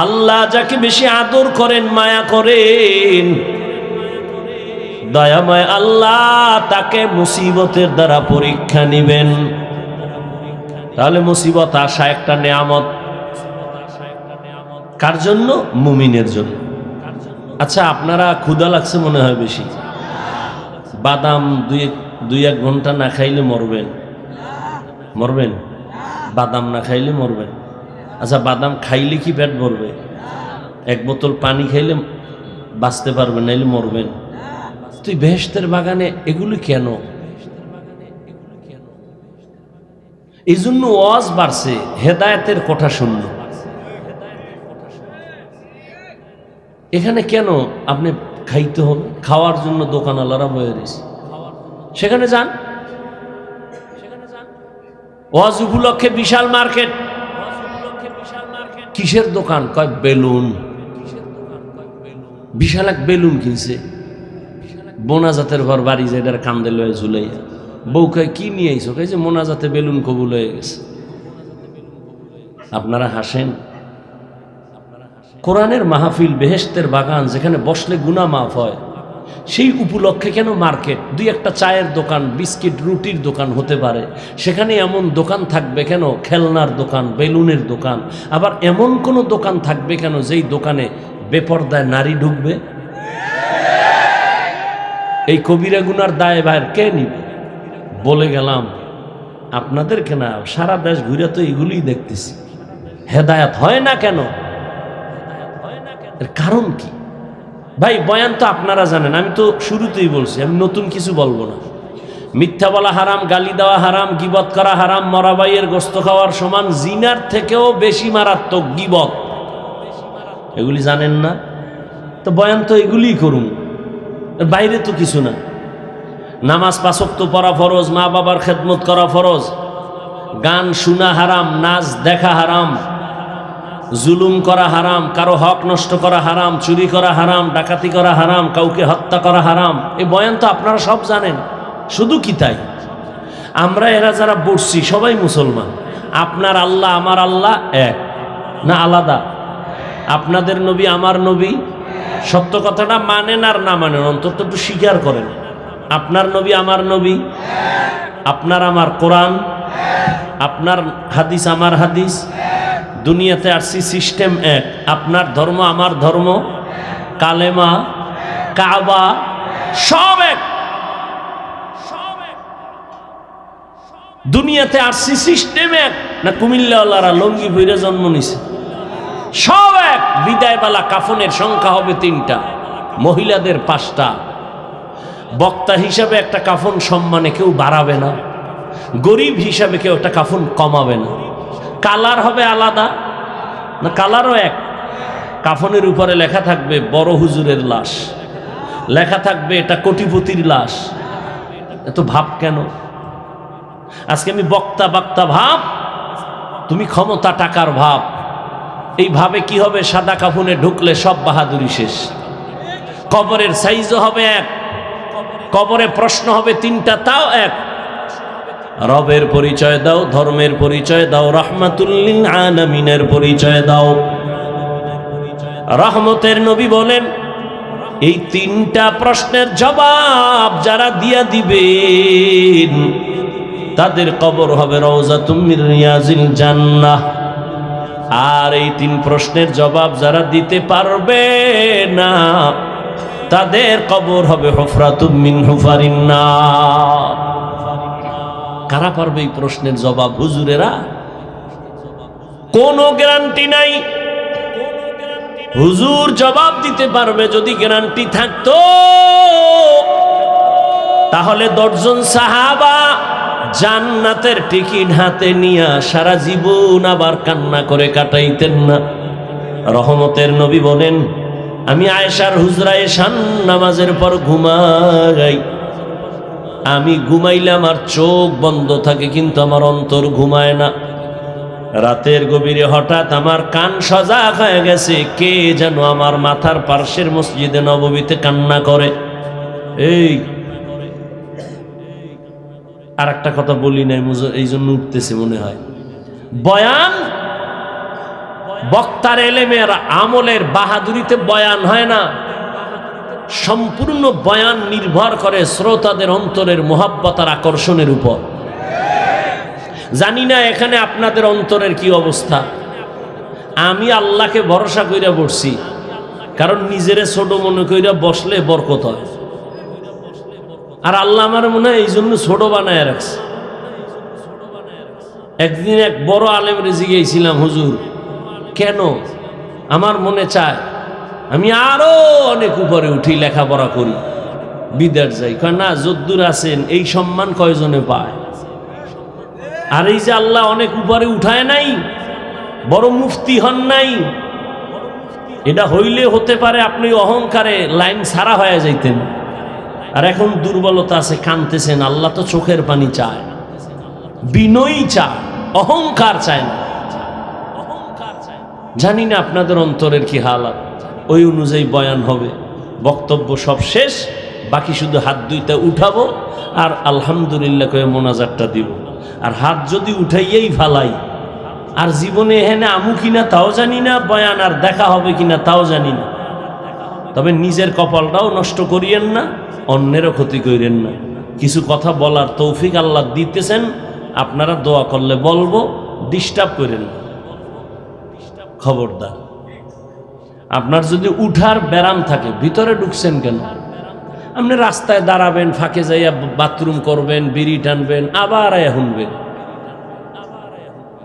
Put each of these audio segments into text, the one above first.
আল্লাহ যাকে বেশি আদর করেন, মায়া করেন, দয়াময় আল্লাহ তাকে মুসিবতের দ্বারা পরীক্ষা নিবেন। তাহলে মুসিবত আসা একটা নেয়ামত। কার জন্য? মুমিনের জন্য। আচ্ছা, আপনারা ক্ষুধা লাগছে মনে হয় বেশি, বাদাম দুই এক ঘন্টা না খাইলে মরবেন? মরবেন? বাদাম না খাইলে মরবেন। আচ্ছা, বাদাম খাইলে কি পেট ভরবে? এক বোতল পানি খাইলে বাঁচতে পারবেন, নাইলে মরবেন। তুই বেহেশতের বাগানে এগুলি কেন? এই জন্য ওয়াজ বাড়ছে, হেদায়েতের কথা শুনল। এখানে কেন আপনি খাইতে হবে? খাওয়ার জন্য দোকানওয়ালারা বয়ে রয়েছে, সেখানে যান। ওয়াজ উপলক্ষে বিশাল মার্কেট। কিসের দোকান? কয় বেলুন। বিশাল এক বেলুন কিনছে, মোনাজাতের ঘর বাড়ি যে এটার কান্দে লয়ে ঝুলাইয়া। বউ কয় কি নিয়ে আইছো? কয় যে মোনাজাতে বেলুন কবুল হয়ে গেছে। আপনারা হাসেন। কোরআনের মাহফিল, বেহেশতের বাগান, যেখানে বসলে গুনাহ মাফ হয়, সেই উপলক্ষে কেন মার্কেট? দুই একটা চায়ের দোকান, বিস্কিট রুটির দোকান হতে পারে, সেখানে এমন দোকান থাকবে কেন? খেলনার দোকান, বেলুনের দোকান। আবার এমন কোনো দোকান থাকবে কেন যেই দোকানে বেপরদায় নারী ঢুকবে? এই কবিরা গুনার দায় ভাইয়ের কে নিবে? বলে গেলাম আপনাদেরকে না, সারা দেশ ঘুরে তো এগুলিই দেখতেছি। হেদায়েত হয় না কেন? এর কারণ কি? ভাই বয়ান তো আপনারা জানেন, আমি তো শুরুতেই বলছি, আমি নতুন কিছু বলবো না। মিথ্যা বলা হারাম, গালি দেওয়া হারাম, গীবত করা হারাম, মরা ভাইয়ের গোস্ত খাওয়ার সমান, জিনার থেকেও বেশি মারাত্মক গীবত। এগুলি জানেন না তো বয়ান তো এগুলিই করুন, এর বাইরে তো কিছু না। নামাজ ৫ ওয়াক্ত পড়া ফরজ, মা বাবার খেদমত করা ফরজ, গান শোনা হারাম, নাচ দেখা হারাম, জুলুম করা হারাম, কারো হক নষ্ট করা হারাম, চুরি করা হারাম, ডাকাতি করা হারাম, কাউকে হত্যা করা হারাম। এই বয়ান তো আপনারা সব জানেন। শুধু কি তাই, আমরা এরা যারা বসছি সবাই মুসলমান। আপনার আল্লাহ আমার আল্লাহ এক না আলাদা? আপনাদের নবী আমার নবী, সত্য কথাটা মানেন আর না মানেন, অন্তত একটু স্বীকার করেন। আপনার নবী আমার নবী, আপনার আমার কোরআন, আপনার হাদিস আমার হাদিস। দুনিয়াতে আসছি সিস্টেম এক, আপনার ধর্ম আমার ধর্ম, কালেমা, কাবা সব এক। দুনিয়াতে আসছি সিস্টেম এক না? কুমিল্লাওয়ালারা লঙ্গি ভইরা জন্ম নিছে, সব এক। বিদায়বেলা কাফনের সংখ্যা হবে ৩টা, মহিলাদের 5টা। বক্তা হিসাবে একটা কাফন সম্মানে কেউ বাড়াবে না, গরিব হিসাবে কেউ একটা কাফন কমাবে না। কালার হবে আলাদা না? কালারও এক। কাফনের উপরে লেখা থাকবে বড় হুজুরের লাশ, লেখা থাকবে এটা কোটিপতির লাশ। এত ভাব কেন? আজকে আমি বক্তা ভাব, তুমি ক্ষমতা টাকার ভাব। এই ভাবে কি হবে? সাদা কাফনে ঢুকলে সব বাহাদুরি শেষ। কবরের সাইজও হবে এক, কবরে প্রশ্ন হবে 3টা, তাও এক। রবের পরিচয় দাও, ধর্মের পরিচয় দাও, রাহমাতুল লিল আলামিনের পরিচয় দাও। রহমতের নবী বলেন, এই 3টা প্রশ্নের জবাব যারা দিয়া দিবেন তাদের কবর হবে রওজাতুম মির রিয়াজিল জান্নাহ। আর এই 3 প্রশ্নের জবাব যারা দিতে পারবে না তাদের কবর হবে হুফরাতুম মিন হুফারিন নার। কারা পারবে এই প্রশ্নের জবাব? হুজুরেরা। কোনো গ্যারান্টি নাই। হুজুর জবাব দিতে পারবে যদি গ্যারান্টি থাকতো তাহলে 10 জন সাহাবা জান্নাতের টিকিট হাতে নিয়ে সারা জীবন আবার কান্না করে কাটাইতেন না। রহমতের নবী বলেন, আমি আয়েশার হুজরায় শান নামাজের পর ঘুমাই। আমি ঘুমাইলে আমার চোখ বন্ধ থাকে কিন্তু আমার অন্তর ঘুমায় না। রাতের গভীরে হঠাৎ আমার কান সজাগ হয়ে গেছে, কে যেন আমার মাথার পার্শ্বের মসজিদে নববীতে কান্না করে। এই আর একটা কথা বলি নাই, এই জন্য উঠতেছে মনে হয়। বয়ান বক্তার এলেমের আমলের বাহাদুরিতে বয়ান হয় না, সম্পূর্ণ বয়ান নির্ভর করে শ্রোতাদের অন্তরের মোহাব্বত আর আকর্ষণের উপর। জানি না এখানে আপনাদের অন্তরের কি অবস্থা। আমি আল্লাহকে ভরসা কইরা বসছি, কারণ নিজেরে ছোট মনে কইরা বসলে বরকত হয়। আর আল্লাহ আমার মনে হয় এই জন্য ছোট বানায় রাখছে। একদিন এক বড় আলেমরে জিজ্ঞেসছিলাম, হুজুর কেন? আমার মনে চায় আমি আরো অনেক উপরে উঠি, লেখাপড়া করি, বিদেশ যাই। কয় না, যদ্দুর আছেন এই সম্মান কয়জনে পায়? আর এই যে আল্লাহ অনেক উপরে উঠায় নাই, বড় মুফতি হন নাই, এটা হইলে হতে পারে আপনি অহংকারে লাইন ছাড়া হয়ে যাইতেন। আর এখন দুর্বলতা আছে, কাঁদতেছেন। আল্লাহ তো চোখের পানি চায়, বিনয়ী চায়, অহংকার চায় না। জানি না আপনাদের অন্তরের কি হালাত, ওই অনুযায়ী বয়ান হবে। বক্তব্য সব শেষ, বাকি শুধু হাত দুইটা উঠাবো আর আলহামদুলিল্লাহ কয়ে মোনাজাতটা দিব। আর হাত যদি উঠাইয়েই ফালাই, আর জীবনে এখানে আমু কিনা তাও জানি না, বয়ান আর দেখা হবে কিনা তাও জানি না। তবে নিজের কপালটাও নষ্ট করিয়েন না, অন্যেরও ক্ষতি করিয়েন না। কিছু কথা বলার তৌফিক আল্লাহ দিতেছেন, আপনারা দোয়া করলে বলবো, ডিস্টার্ব করেন না, খবরদার। আপনার যদি উঠার ব্যারাম থাকে, ভিতরে ঢুকছেন কেন? আপনি রাস্তায় দাঁড়াবেন, ফাঁকে যাইয়া বাথরুম করবেন, বিড়ি টানবেন, আবার শুনবেন।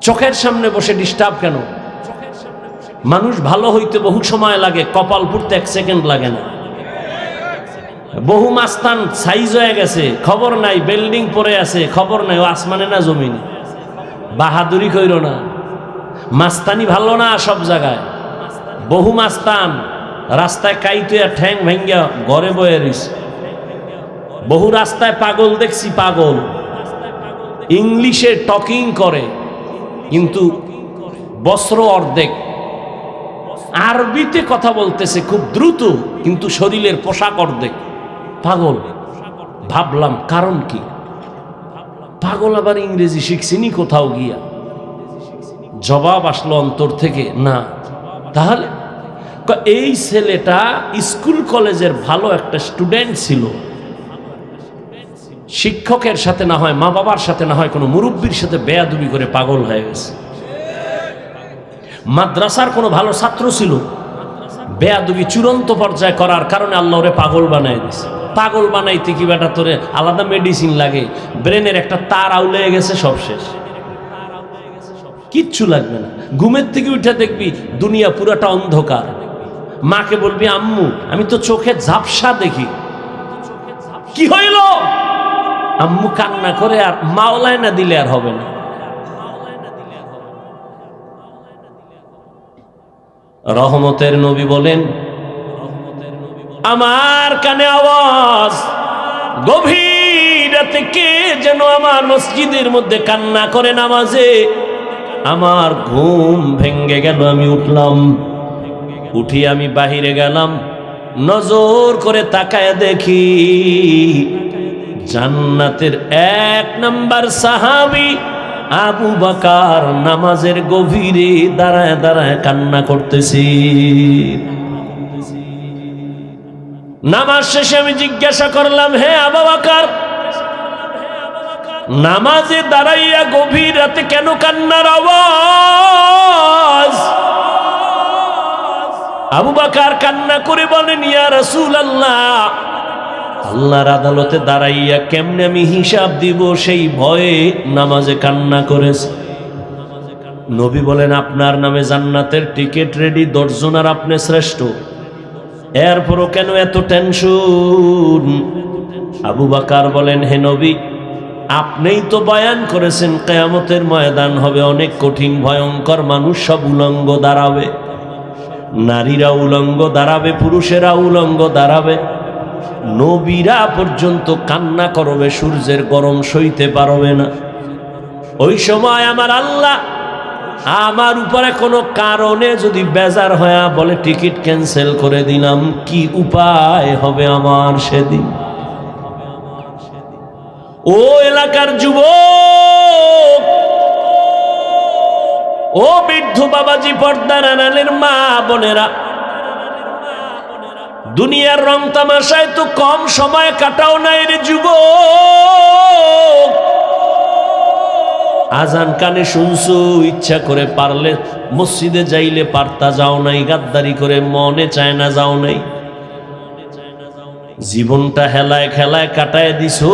চোখের সামনে বসে ডিস্টার্ব কেন? মানুষ ভালো হইতে বহু সময় লাগে, কপাল পুড়তে 1 সেকেন্ড লাগে না। বহু মাস্তান সাইজ হয়ে গেছে, খবর নাই, বিল্ডিং পড়ে আছে, খবর নাই, ও আসমানে না জমিনে। বাহাদুরি কইরো না, মাস্তানি ভালো না সব জায়গায়। বহু মাস্তান রাস্তায় কাইতে ঠ্যাং ভেঙ্গা ঘরে বয়ে রইছে। বহু রাস্তায় পাগল দেখছি, পাগল ইংলিশে টকিং করে কিন্তু বস্ত্র অর্ধেক, আরবিতে কথা বলতেছে খুব দ্রুত কিন্তু শরীরের পোশাক অর্ধেক। পাগল। ভাবলাম কারণ কি? পাগল আবার ইংরেজি শিখছিনি কোথাও গিয়া? জবাব আসলো অন্তর থেকে, না। তাহলে এই ছেলেটা স্কুল কলেজের ভালো একটা স্টুডেন্ট ছিল, শিক্ষকের সাথে না হয়, মা বাবার সাথে না হয়, কোনো মুরব্বীর সাথে বেয়াদবি করে পাগল হয়ে গেছে। মাদ্রাসার কোনো ভালো ছাত্র ছিল, বেয়াদবি চূড়ান্ত পর্যায়ে করার কারণে আল্লাহ ওরে পাগল বানাই দিছে। পাগল বানাইতে কি বেটা তোরে আলাদা মেডিসিন লাগে? ব্রেনের একটা তার আউলে গেছে, সব শেষ, কিচ্ছু লাগবে না। ঘুমের থেকে উঠে দেখবি দুনিয়া পুরাটা অন্ধকার। মাকে বলবি, আম্মু আমি তো চোখে ঝাপসা দেখি। কি হইল? আম্মু কান্না করে, আর মাওলায় না দিলে আর হবে না। রহমতের নবী বলেন, আমার কানে আওয়াজ, গভীর রাতে কে যেন আমার মসজিদের মধ্যে কান্না করে নামাজে। আমার ঘুম ভেঙ্গে গেল, আমি উঠলাম, উঠি আমি বাহিরে গেলাম, নজর করে তাকায় দেখি জান্নাতের 1 নাম্বার সাহাবী আবু বকর নামাজের গভীরে দাঁড়ায় দাঁড়ায় কান্না করতেছি। নামাজ শেষে আমি জিজ্ঞাসা করলাম, হে আবু বকর, নামাজে দাঁড়াইয়া গভীর রাতে কেন কান্নার আওয়াজ? আবু বকর কান্না করে বলেন, ইয়া রাসূলুল্লাহ, আল্লাহর আদালতে দাঁড়াইয়া কেমনে আমি হিসাব দিব সেই ভয়ে নামাজে কান্না করেছে। নবী বলেন, আপনার নামে জান্নাতের টিকিট রেডি, 10 জন, আর আপনি শ্রেষ্ঠ, এরপরও কেন এত টেনশন? আবু বকর বলেন, হে নবী, আপনিই তো বয়ান করেছেন কিয়ামতের ময়দান হবে অনেক কঠিন ভয়ঙ্কর, মানুষ সব উলঙ্গ দাঁড়াবে, নারীরা উলঙ্গ দাঁড়াবে, পুরুষেরা উলঙ্গ দাঁড়াবে, নবীরা পর্যন্ত কান্না করবে, সূর্যের গরম সইতে পারবে না। ওই সময় আমার আল্লাহ আমার উপরে কোনো কারণে যদি বেজার হয়ে বলে টিকিট ক্যান্সেল করে দিলাম, কি উপায় হবে আমার সেদিন? ও এলাকার যুবক, ও বৃদ্ধ বাবাজি, পর্দার আড়ালের মা বোনেরা, দুনিয়ার রং তামাশায় তো কম সময় কাটাও নাই রে যুবক। আজান কানে শুনছো, ইচ্ছা করে পারলে মসজিদে যাইলে পারতা যাও নাই, গাদ্দারি করে মনে চায় না যাও নাই। জীবনটা হেলায় খেলায় কাটায় দিছো।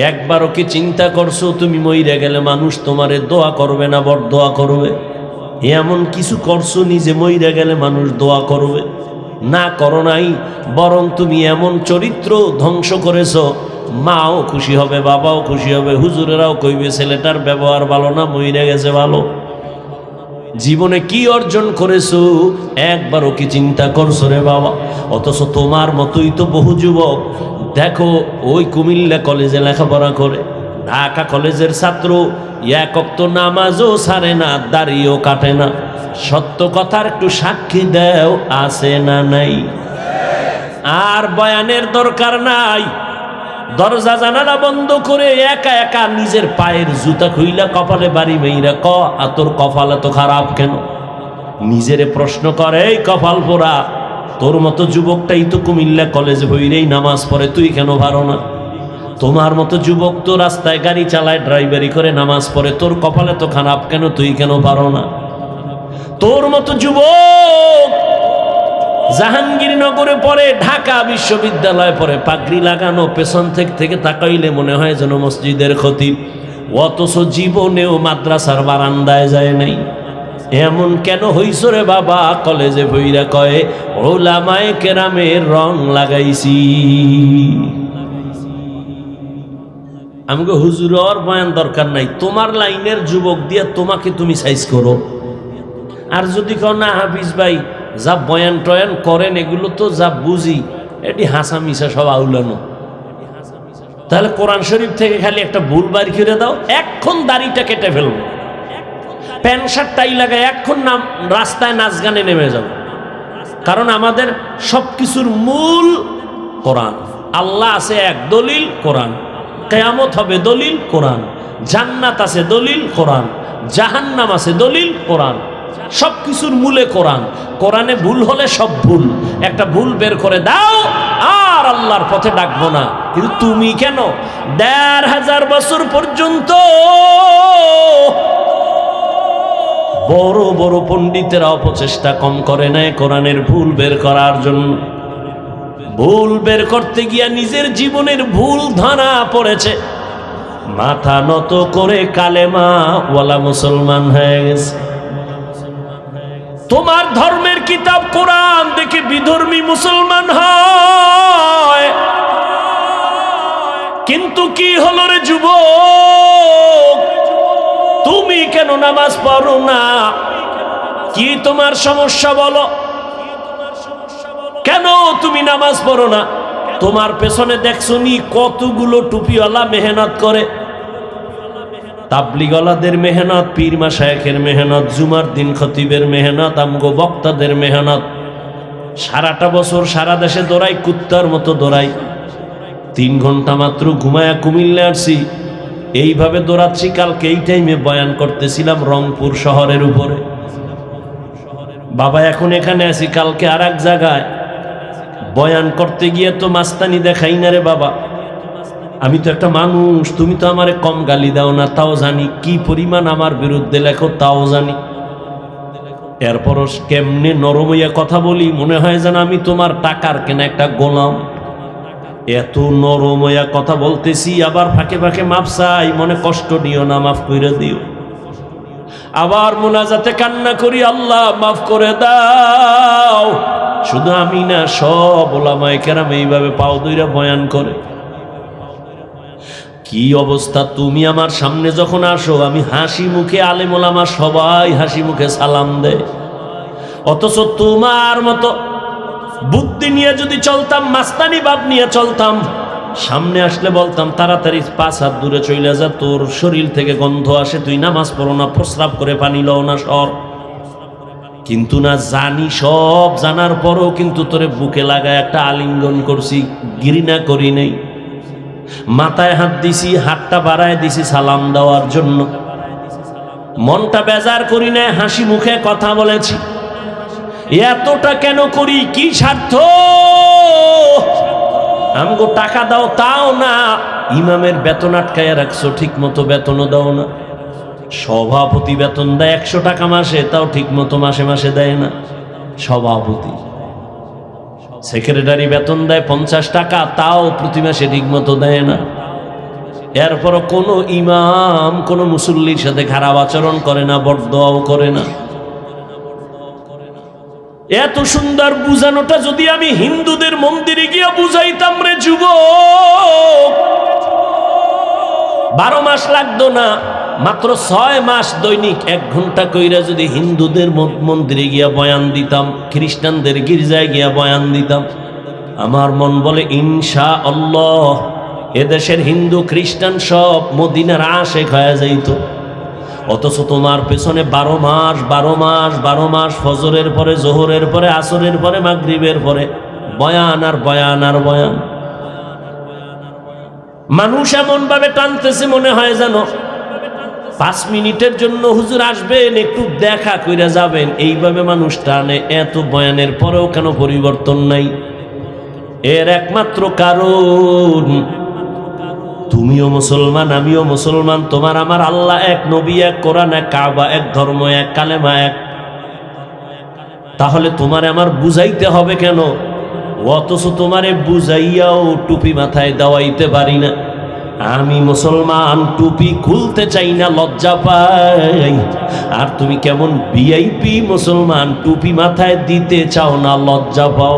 একবারও কি চিন্তা করছো তুমি মইরা গেলে মানুষ তোমারে দোয়া করবে না বরদোয়া করবে? এমন কিছু করছো নিজে মইরা গেলে মানুষ দোয়া করবে? না করো নাই, বরং তুমি এমন চরিত্র ধ্বংস করেছো, মাও খুশি হবে, বাবাও খুশি হবে, হুজুরেরাও কইবে ছেলেটার ব্যবহার ভালো না, মইরা গেছে ভালো। জীবনে কি অর্জন করেছো একবারও কি চিন্তা করছো রে বাবা? অথচ তোমার মতোই তো বহু যুবক দেখো ওই কুমিল্লা কলেজে লেখাপড়া করে, ঢাকা কলেজের ছাত্র, এক ওয়াক্ত নামাজও ছাড়ে না, দাড়িও কাটে না। সত্য কথার একটু সাক্ষী দেও, আছে না নাই? আর বয়ানের দরকার নাই, দরজা জানালা বন্ধ করে একা একা নিজের পায়ের জুতা খুইলা কপালে বাড়ি মেইরা ক তোর কপাল এত খারাপ কেন? নিজেরে প্রশ্ন করে, এই কপাল পোড়া, তোর মতো যুবকটাই তো কুমিল্লা কলেজ বইরেই নামাজ পড়ে, তুই কেন পারো না? তোমার মতো যুবক তো রাস্তায় গাড়ি চালায়, ড্রাইভারি করে নামাজ পড়ে, তোর কপালে তো খারাপ কেন, তুই কেন পারো না? তোর মতো যুবক জাহাঙ্গীরনগরে পড়ে, ঢাকা বিশ্ববিদ্যালয়ে পড়ে, পাগড়ি লাগানো, পেছন থেকে তাকাইলে মনে হয় যেন মসজিদের খতিব, অথচ জীবনেও মাদ্রাসার বারান্দায় যায় নাই। এমন কেন হইছ রে বাবা? কলেজে বইরা কয়ে ওলামায়ে কেরামের রং লাগাইছি। আমাকে হুজুরের বয়ান দরকার নাই, তোমার লাইনের যুবক দিয়ে তোমাকে তুমি সাইজ করো। আর যদি কও না হাফিজ ভাই যা বয়ান টয়ান করেন এগুলো তো যা বুঝি এটি হাসা মিশা সব আউলানো, তাহলে কোরআন শরীফ থেকে খালি একটা ভুল বাড়ি করে দাও, এখন দাড়িটা কেটে ফেলবো, প্যান্ট শার্ট টাই লাগায় এখন নাম রাস্তায় নাচ গানে নেমে যাও। কারণ আমাদের সবকিছুর মূল কোরআন। আল্লাহ আছে এক, দলিল কোরআন। কিয়ামত হবে দলিল কোরআন। জান্নাত আছে দলিল কোরআন। জাহান্নাম আছে দলিল কোরআন। সবকিছুর মূলে কোরআন। কোরআনে ভুল হলে সব ভুল, একটা ভুল বের করে দাও আর আল্লাহর পথে ডাকবো না। কিন্তু তুমি কেন ১৫০০ বছর পর্যন্ত বড় বড় পণ্ডিতেরা অপচেষ্টা কম করে নাই কোরআনের ভুল বের করার জন্য। ভুল বের করতে গিয়া নিজের জীবনের ভুল ধরা পড়েছে, মাথা নত করে কালেমা ওয়ালা মুসলমান হয়ে গেছে। তোমার ধর্মের কিতাব কোরআন দেখে বিধর্মী মুসলমান হয়, কিন্তু কি হলো রে যুবক, তুমি কেন নামাজ পড়ো না? কি তোমার সমস্যা বলো? কেন তুমি নামাজ পড়ো না? তোমার পেছনে দেখছো নি কতগুলো টুপিওয়ালা মেহনত করে, তাবলিগওয়ালাদের মেহনত, পীর মাশায়েখের মেহনত, জুমার দিন খতিবের মেহনত, আমগো বক্তাদের মেহনত। সারাটা বছর সারা দেশে দৌড়াই, কুত্তার মতো দৌড়াই। 3 ঘন্টা মাত্র ঘুমায়া কুমিল্লা আসছি, এইভাবে দৌড়াচ্ছি। কালকে এই টাইমে বয়ান করতেছিলাম রংপুর শহরের উপরে। বাবা এখন এখানে আছি, কালকে আর এক জায়গায় বয়ান করতে গিয়ে তো মাস্তানি দেখাই না রে বাবা। আমি তো একটা মানুষ, তুমি তো আমারে কম গালি দাও না তাও জানি, কি পরিমাণ আমার বিরুদ্ধে লেখো তাও জানি। এরপরও কেমনে নরমইয়া কথা বলি, মনে হয় যেন আমি তোমার টাকার কেনা একটা গোলাম। এত নরমইয়া কথা বলতেছি, আবার ফাঁকে ফাঁকে মাপ চাই, মনে কষ্ট নিও না, মাফ করে দিও। আবার মোনাজাতে কান্না করি, আল্লাহ মাফ করে দাও। শুধু আমি না, সব ওলামায়ে কেরাম এইভাবে পাও দইরা বয়ান করে। কি অবস্থা! তুমি আমার সামনে যখন আসো, আমি হাসি মুখে, আলেম ওলামা সবাই হাসি মুখে সালাম দেয়। অথচ তোমার মতো বুদ্ধি নিয়ে যদি চলতাম, মাস্তানি ভাব নিয়ে চলতাম, সামনে আসলে বলতাম তাড়াতাড়ি 5 হাত দূরে চলে যা, তোর শরীর থেকে গন্ধ আসে, তুই নামাজ পড়ো না, প্রস্রাব করে পানি লও না, সর। কিন্তু না, জানি, সব জানার পরও কিন্তু তোরে বুকে লাগায় একটা আলিঙ্গন করছি, ঘৃণা করি নাই। মাথায় হাত দিছি, হাতটা বাড়ায় দিছি সালাম দেওয়ার জন্য। মনটা বেজার করি না, হাসি মুখে কথা বলেছি। এতটা কেন করি, কি স্বার্থ? আমগো টাকা দাও তাও না, ইমামের বেতন আটকায় রাখছো, ঠিক মতো বেতনও দাও না। সভাপতি বেতন দেয় 100 টাকা মাসে, তাও ঠিক মতো মাসে মাসে দেয় না সভাপতি। সেক্রেটারি বেতন দেয় 50 টাকা, তাও প্রতি মাসে ঠিক মতো দেয় না। এরপরও কোনো ইমাম কোনো মুসল্লির সাথে খারাপ আচরণ করে না, বরদোয়াও করে না। এত সুন্দর বুঝানোটা যদি আমি হিন্দুদের মন্দিরে গিয়ে বুঝাইতাম রে যুবক, 12 মাস লাগতো না, মাত্র 6 মাস দৈনিক 1 ঘন্টা কইরা যদি হিন্দুদের মন্দিরে গিয়া বয়ান দিতাম, খ্রিস্টানদের গির্জায় গিয়া বয়ান দিতাম, আমার মন বলে ইনশাআল্লাহ এদেশের হিন্দু খ্রিস্টান সব মদিনার আশেক হয়ে যাইত। অথচ তোমার পেছনে 12 মাস 12 মাস 12 মাস ফজরের পরে, জোহরের পরে, আসরের পরে, মাগরিবের পরে বয়ান আর বয়ান আর বয়ান। মানুষ এমন ভাবে টানতেছে মনে হয় যেন 5 মিনিটের জন্য হুজুর আসবেন, একটু দেখা কইরা যাবেন, এইভাবে মানুষ টানে। এত বয়ানের পরেও কেন পরিবর্তন নাই? এর একমাত্র কারণ তুমিও মুসলমান, আমিও মুসলমান, তোমার আমার আল্লাহ এক, নবী এক, কোরআন এক, কাবা এক, ধর্ম এক, কালেমা এক। তাহলে তোমারে আমার বুঝাইতে হবে কেন? অথচ তোমারে বুঝাইয়াও টুপি মাথায় দেওয়াইতে পারি না। আমি মুসলমান, টুপি খুলতে চাই না, লজ্জা পাই। আর তুমি কেমন ভিআইপি মুসলমান, টুপি মাথায় দিতে চাও না, লজ্জা পাও।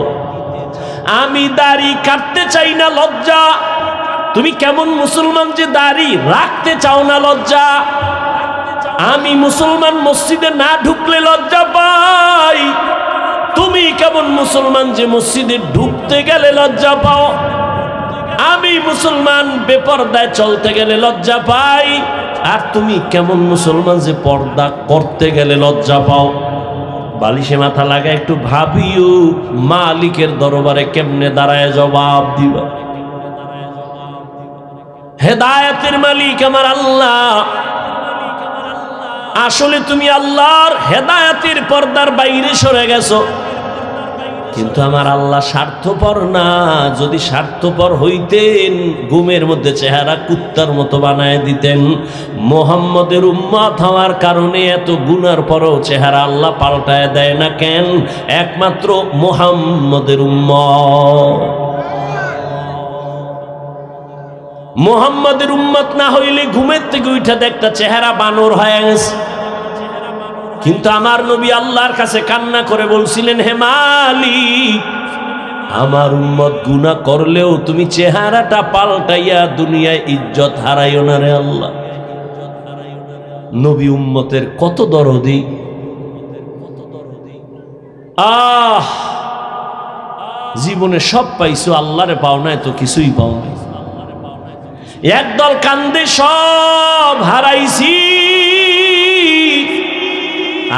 আমি দাড়ি কাটতে চাই না, লজ্জা। তুমি কেমন মুসলমান যে দাড়ি রাখতে চাও না, লজ্জা। আমি মুসলমান, মসজিদে না ঢুকলে লজ্জা পাই। তুমি কেমন মুসলমান যে মসজিদে ঢুকতে গেলে লজ্জা পাও। আমি মুসলমান, বেপরদায় চলতে গেলে লজ্জা পাই। আর তুমি কেমন মুসলমান যে পর্দা করতে গেলে লজ্জা পাও। বালিশে মাথা লাগা একটু ভাবিও, মালিকের দরবারে কেমনে দাঁড়ায় জবাব দিবা। হেদায়েতের মালিক আমার আল্লাহ। আসলে তুমি আল্লাহর হেদায়েতের পর্দার বাইরে সরে গেছো। কিন্তু আমার আল্লাহ স্বার্থপর না। যদি স্বার্থপর হইতেন, ঘুমের মধ্যে চেহারা কুত্তার মতো বানায় দিতেন। মুহাম্মদের উম্মত হওয়ার কারণে এত গুনার পরও চেহারা আল্লাহ পাল্টায় দেয় না কেন? একমাত্র মুহাম্মদের উম্মত। মুহাম্মদের উম্মত না হইলে ঘুমের থেকে উঠা দেখটা চেহারা বানর হয়ে গেছে। কিন্তু আমার নবী আল্লাহর কাছে কান্না করে বলছিলেন, হে মালিক, আমার উম্মত গুনাহ করলেও তুমি চেহারাটা পাল্টাইয়া দুনিয়ায় ইজ্জত হারাইও না রে আল্লাহ। নবী উম্মতের কত দরদি। জীবনে সব পাইছো, আল্লাহরে পাও নাই তো কিছুই পাও নাই। একদল কান্দে সব হারাইছি,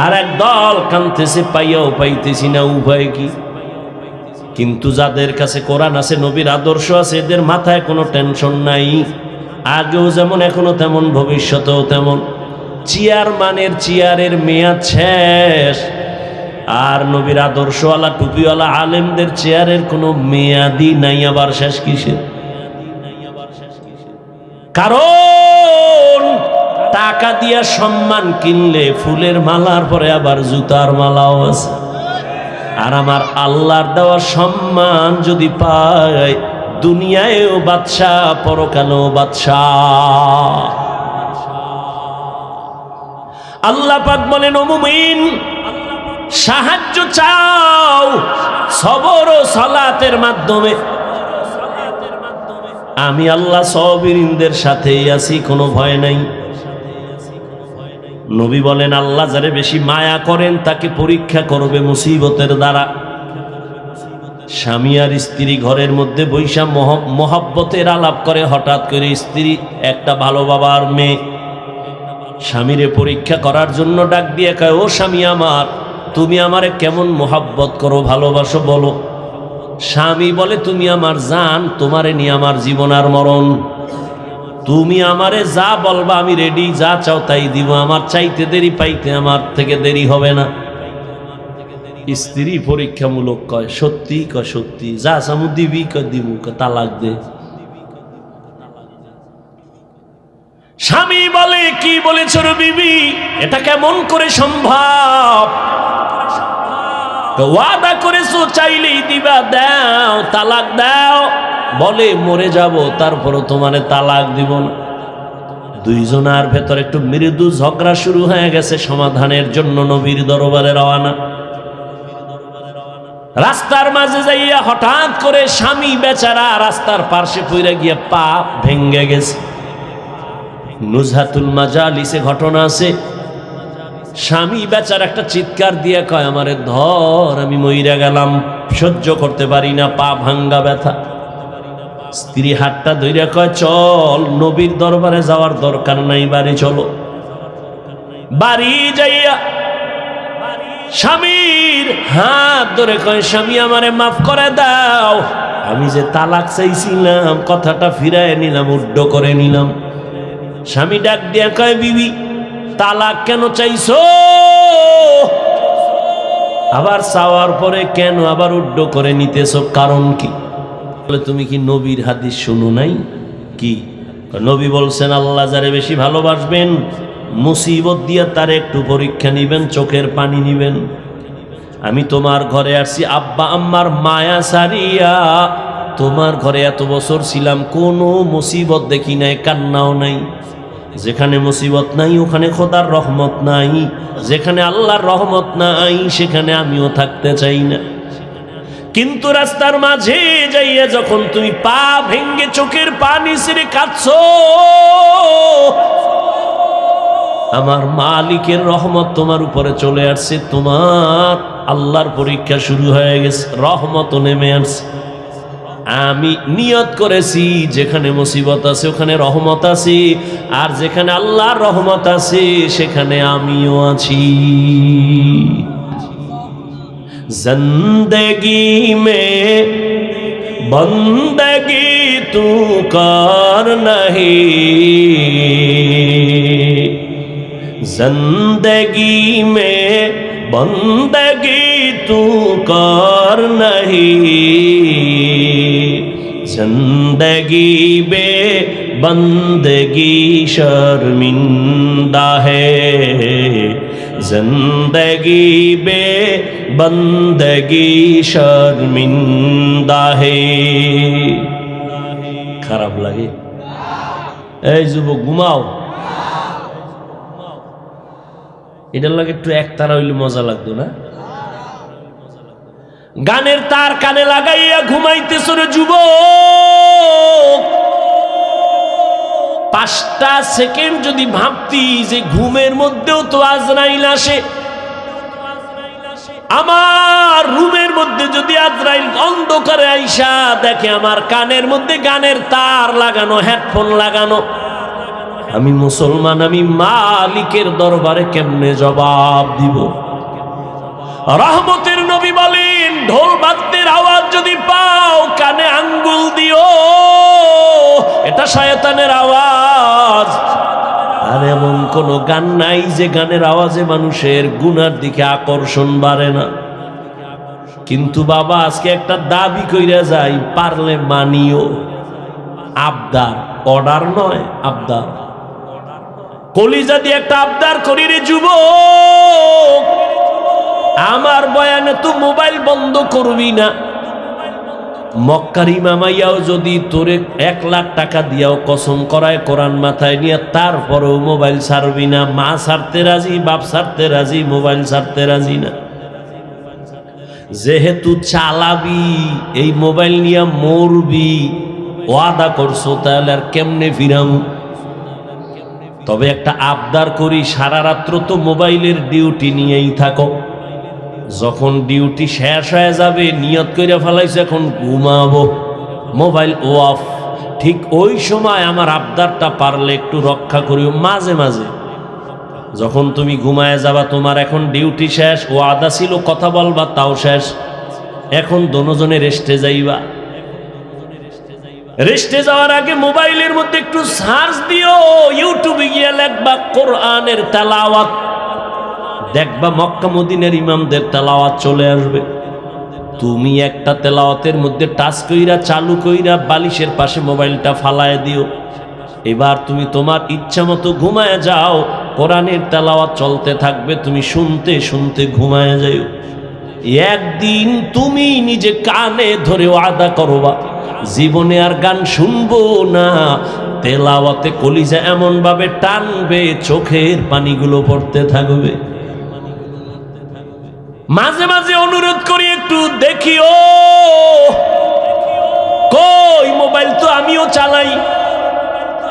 আর একদল কান্দতেছে পাইয়াও পাইতেছি না, উভয় কি? কিন্তু যাদের কাছে কোরআন আছে, নবীর আদর্শ আছে, এদের মাথায় কোনো টেনশন নাই। আগেও যেমন, এখনো তেমন, ভবিষ্যতেও তেমন। চেয়ারম্যানের চেয়ারের মেয়াদ শেষ, আর নবীর আদর্শওয়ালা টুপিওয়ালা আলেমদের চেয়ারের কোনো মেয়াদই নাই। আবার শেষ কিসের? কারণ টাকা দিয়া সম্মান কিনলে ফুলের মালার পরে আবার জুতার মালাও আছে। আর আমার আল্লাহর দেওয়া সম্মান যদি পায়, দুনিয়ায়ও বাদশাহ, পরকালেও বাদশাহ। আল্লাহ পাক বলেন, ও মুমিন, সাহায্য চাও সবর ও সালাতের মাধ্যমে। আমি আল্লাহ সাবিরিনদের সাথেই আছি, কোনো ভয় নাই। নবী বলেন, আল্লাহ যারে বেশি মায়া করেন তাকে পরীক্ষা করবে মুসিবতের দ্বারা। স্বামী আর স্ত্রী ঘরের মধ্যে বৈশা মহব্বতের আলাপ করে, হঠাৎ করে স্ত্রী একটা ভালো বাবার মেয়ে স্বামীরে পরীক্ষা করার জন্য ডাক দিয়ে কয়, ও স্বামী আমার, তুমি আমারে কেমন মহব্বত করো, ভালোবাসো বলো। স্বামী বলে, তুমি আমার জান, তোমারে নিয়ে আমার জীবন আর মরণ। তুমি আমারে যা বলবা আমি রেডি, যা চাও তাই দিব, আমার চাইতে দেরি পাইতে আমার থেকে দেরি হবে না। স্ত্রী পরীক্ষামূলক কয়, সত্যি কয় সত্যি, যা চামু দিবি কয় দিব, তালাক দে। স্বামী বলে, কি বলেছ রে বিবি, এটা কেমন করে সম্ভব? ওয়াদা করেছো চাইলেই দিবা, দাও, তালাক দাও। বলে মরে যাব তারপরও তোমারে তালাক দিব না। দুইজনার ভেতর একটু মৃদু ঝগড়া শুরু হয়ে গেছে, সমাধানের জন্য নবীর দরবারে রওনা। রাস্তার মাঝে যাইয়া হঠাৎ করে স্বামী বেচারা রাস্তার পাশে পইরা গিয়া পা ভেঙ্গে গেছে। নুজহাতুল মাজালিসে ঘটনা আছে। স্বামী বেচারা একটা চিৎকার দিয়ে কয়, আমারে ধর, আমি মইরা গেলাম, সহ্য করতে পারি না, পা ভাঙ্গা ব্যথা। স্ত্রী হাতটা ধইরা কয়, চল, নবীর দরবারে যাওয়ার দরকার নাই, বাড়ি চলো। বাড়ি যাইয়া স্বামীর হাত ধরে কয়, স্বামী আমারে মাফ করে দাও, আমি যে তালাক চাইছিলাম কথাটা ফিরায় নিলাম, উড্ড করে নিলাম। স্বামী ডাক দিয়া কয়, বিবি তালাক কেন চাইছো? আবার চাওয়ার পরে কেন আবার উড্ড করে নিতেছো, কারণ কি? বলে, তুমি কি নবীর হাদিস শুনো নাই? কি? নবী বলছেন, আল্লাহ যারে বেশি ভালোবাসবেন মুসিবত দিয়া তার একটু পরীক্ষা নিবেন, চোখের পানি নিবেন। আমি তোমার ঘরে আসছি আব্বা আম্মার মায়া সারিয়া, তোমার ঘরে এত বছর ছিলাম, কোনো মুসিবত দেখি নাই, কান্নাও নাই। যেখানে মুসিবত নাই ওখানে খোদার রহমত নাই, যেখানে আল্লাহর রহমত নাই সেখানে আমিও থাকতে চাই না। কিন্তু রাস্তার মাঝে যাইয়া যখন তুমি পা ভেঙ্গে চোখের পানি ছেড়ে কাঁদছো, আমার মালিকের রহমত তোমার উপরে চলে আসছে, তোমার আল্লাহর পরীক্ষা শুরু হয়ে গেছে, রহমত নেমে আসছে। আমি নিয়ত করেছি যেখানে মুসিবত আছে ওখানে রহমত আছে, আর যেখানে আল্লাহর রহমত আছে সেখানে আমিও আছি। জিন্দেগি মে বন্দগি তু কর নহি, জিন্দেগি মে বন্দগি তু কর নহি, जिंदगी बे बंदगी शर्मिंदा है, जिंदगी बे बंदगी शर्मिंदा है। খারাপ লাগে? এই যুবক ঘুমাও, এটার লাগে একটু একতারা হইলে মজা লাগতো না? গানের তার কানে লাগাইয়া ঘুমাইতেছ রে যুবক, 5টা সেকেন্ড যদি ভাবতি যে ঘুমের মধ্যেও তো আজরাইল আসে, আমার রুমের মধ্যে যদি আজরাইল অন্ধকারে আইসা দেখে আমার কানের মধ্যে গানের তার লাগানো, হেডফোন লাগানো, আমি মুসলমান, আমি মালিকের দরবারে কেমনে জবাব দিব? রহমতের নবী বলেন, ঢোল বাদ্যের আওয়াজ যদি পাও কানে আঙ্গুল দিও, এটা শয়তানের আওয়াজ। আর এমন কোন গান নাই যে গানের আওয়াজে মানুষের গুনার দিকে আকর্ষণ বাড়ে না। কিন্তু বাবা আজকে একটা দাবি কইরা যাই, পারলে মানিও, আবদার, অর্ডার নয়, আবদার। কলিজা দিয়ে একটা আবদার করি রে যুবক, আমার বয়ানে তো মোবাইল বন্ধ করবি না। মক্কার ইমামাইয়াও যদি তোরে 1 লাখ টাকা দিয়াও কসম করায় কোরআন মাথায় নিয়ে, তারপরেও মোবাইল ছাড়বি না। মা ছাড়তে রাজি, বাপ ছাড়তে রাজি, মোবাইল ছাড়তে রাজি না। যেহেতু চালাবি, এই মোবাইল নিয়ে মরবি, ওয়াদা করছো, তাহলে আর কেমনে ফিরাম? তবে একটা আবদার করি, সারা রাত্র তো মোবাইলের ডিউটি নিয়েই থাকো, যখন ডিউটি শেষ হয়ে যাবে নিয়ত করে ফেলাইছে এখন ঘুমাবো, মোবাইল অফ, ঠিক ওই সময় আমার আবদারটা পারলে একটু রক্ষা করিও। মাঝে মাঝে যখন তুমি ঘুমায় যাবা, তোমার এখন ডিউটি শেষ, ওয়াদা ছিল কথা বলবা তাও শেষ, এখন দোনোজনে রেস্টে যাইবা, রেস্টে যাওয়ার আগে মোবাইলের মধ্যে একটু সার্চ দিও, ইউটিউবে গিয়ে লিখবা কোরআনের তেলাওয়াত, দেখবা মক্কা মদিনার ইমামদের তেলাওয়াত চলে আসবে। তুমি একটা তেলাওয়াতের মধ্যে টাচ কইরা চালু কইরা বালিশের পাশে মোবাইলটা ফালায় দিও। এবার তুমি তোমার ইচ্ছা মতো ঘুমায় যাও, কোরআনের তেলাওয়াত চলতে থাকবে, তুমি শুনতে শুনতে ঘুমায় যাও। একদিন তুমি নিজে কানে ধরে ওয়াদা করবা, জীবনে আর গান শুনবো না। তেলাওয়াতে কলিজা এমন ভাবে টানবে, চোখের পানিগুলো পড়তে থাকবে। মাঝে মাঝে অনুরোধ করি একটু দেখিও, কই মোবাইল তো আমিও চালাই,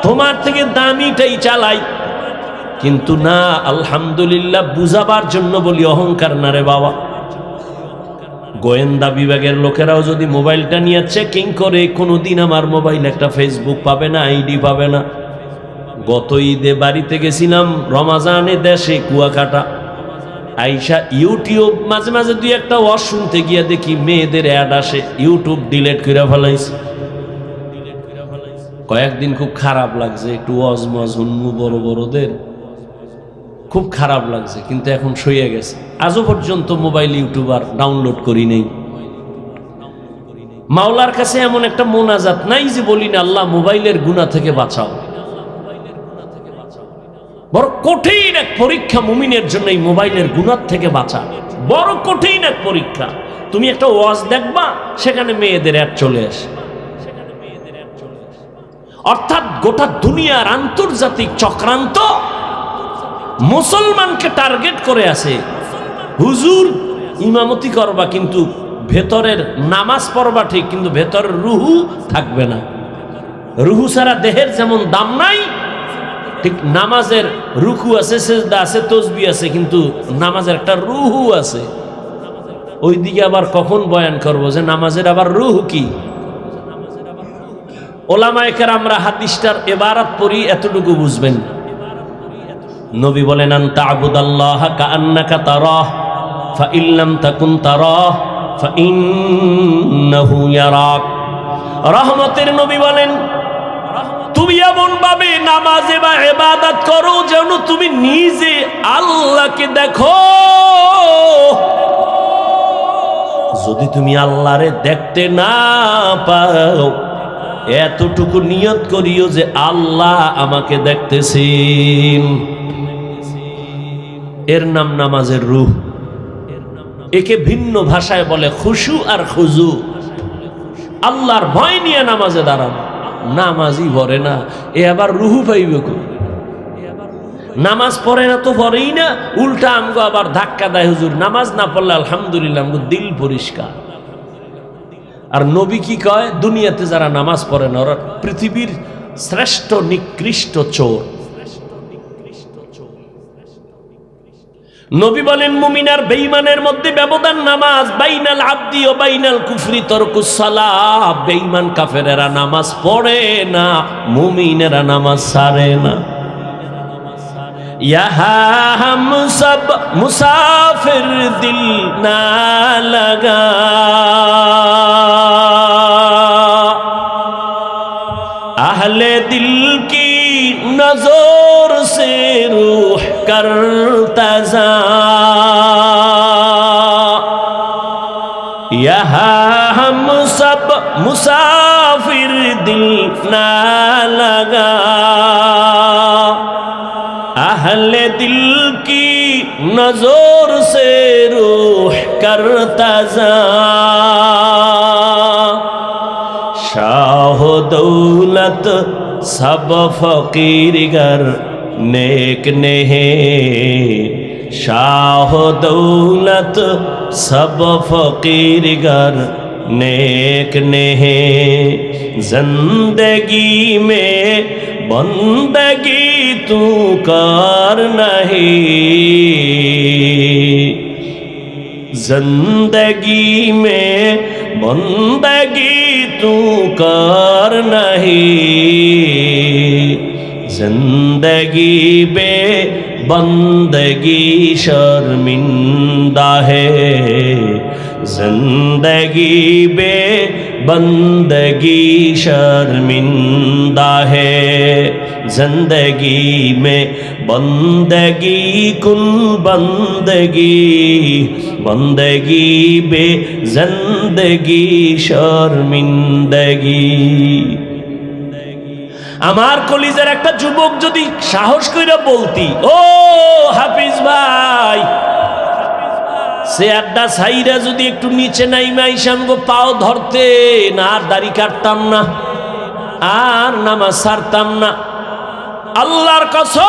তোমার থেকে দামিটাই চালাই, কিন্তু না, আলহামদুলিল্লাহ বুঝাবার জন্য বলি, অহংকার না রে বাবা। গোয়েন্দা বিভাগের লোকেরাও যদি মোবাইলটা নিয়ে চেকিং করে, কোনোদিন আমার মোবাইল একটা ফেসবুক পাবে না, আইডি পাবে না। গত ঈদে বাড়িতে গেছিলাম, রমাজানে দেশে কুয়াকাটা, আইসা ইউটিউব মাঝে মাঝে দুই একটা ওয়াজ শুনতে গিয়া দেখি মেয়েদের অ্যাড আসে, ইউটিউব ডিলেট করে ফেলাইছে। কয়েকদিন খুব খারাপ লাগছে, একটু ওয়াজ মাজ হুন্মু বড় বড়দের, খুব খারাপ লাগছে, কিন্তু এখন সইয়া গেছে। আজও পর্যন্ত মোবাইল ইউটিউবার ডাউনলোড করি নেই। মাওলার কাছে এমন একটা মোনাজাত নাই যে বলি না, আল্লাহ মোবাইলের গুনাহ থেকে বাঁচাও। বড় কঠিন এক পরীক্ষা মুমিনের জন্য এই মোবাইলের গুনাহ থেকে বাঁচা, বড় কঠিন এক পরীক্ষা। তুমি একটা ওয়াজ দেখবা, সেখানে মেয়েদের অ্যাড চলে আসে, অর্থাৎ গোটা দুনিয়ার আন্তর্জাতিক চক্রান্ত মুসলমানকে টার্গেট করে আছে। হুজুর ইমামতি করবা, কিন্তু ভেতরের নামাজ পড়বা ঠিক, কিন্তু ভেতরের রুহু থাকবে না। রুহু ছাড়া দেহের যেমন দাম নাই, ঠিক নামাজের রুকু আছে, সেজদা আছে, তসবিহ আছে, কিন্তু নামাজের একটা রুহু আছে। ওইদিকে আবার কখন বয়ান করব যে নামাজের আবার রুহু কি? ওলামায়ে কেরামরা হাদিসটার ইবারত পড়ি, এতটুকু বুঝবেন। নবী বলেন, আন তা'বুদাল্লাহ কাআন্নাকা তারাহ ফাইন লাম তাকুন তারাহ ফাইন্নাহু ইয়ারাক। রহমতের নবী বলেন, তুমি এমন ভাবে নামাজে বা ইবাদত করো যেন তুমি নিজে আল্লাহকে দেখো। যদি তুমি আল্লাহরে দেখতে না পাও, এতটুকু নিয়ত করিও যে আল্লাহ আমাকে দেখতেছেন। এর নাম নামাজের রূহ। একে ভিন্ন ভাষায় বলে খুশু আর খুজু। আল্লাহর ভয় নিয়ে নামাজে দাঁড়ানো, নামাজই পড়ে না, এ আবার রুহু পাইবে কই? নামাজ পড়ে না তো পড়েই না, উল্টা আমগো আবার ধাক্কা দেয়, হুজুর নামাজ না পড়লে আলহামদুলিল্লাহ, আমগো দিল পরিষ্কার। আর নবী কি কয়? দুনিয়াতে যারা নামাজ পড়ে না, ওরা পৃথিবীর শ্রেষ্ঠ নিকৃষ্ট চোর। নবী বলেন, মুমিনার বেঈমানের মধ্যে ব্যবধান নামাজ, বাইনাল আবদি ও বাইনাল কুফরি তরকুস সালাহ। বেঈমান কাফেরেরা নামাজ পড়ে না, মুমিনেরা নামাজ ছাড়ে না। ইহা হাম সব মুসাফির দিল না লাগা, আহলে দিল কি नजर से रूह करता जा, यहाँ हम सब मुसाफिर दिल ना लगा, अहले दिल की नजर से रूह करता जा। शाह दौलत सब फकीर गर नेक नेहे, शाह दौलत सब फकीर गर नेक नेहे। जिंदगी में बंदगी तू कर नहीं, जिंदगी में बंदगी तू कर नहीं, जिंदगी बे बंदगी शर्मिंदा है, जिंदगी बे बंदगी शर्मिंदा है, जिंदगी में बंदगी कुन बंदगी, बंदगी बे जिंदगी शर्मिंदगी। আমার কলিজার একটা যুবক যদি সাহস কইরা বলতি, ও হাফিজ ভাই, সে আড্ডা ছাইরা যদি একটু নিচে নাইমা ইসামগো পাও ধরতে না, আর দাড়ি কাটতাম না, আর নামাজ ছাড়তাম না, আল্লাহর কসম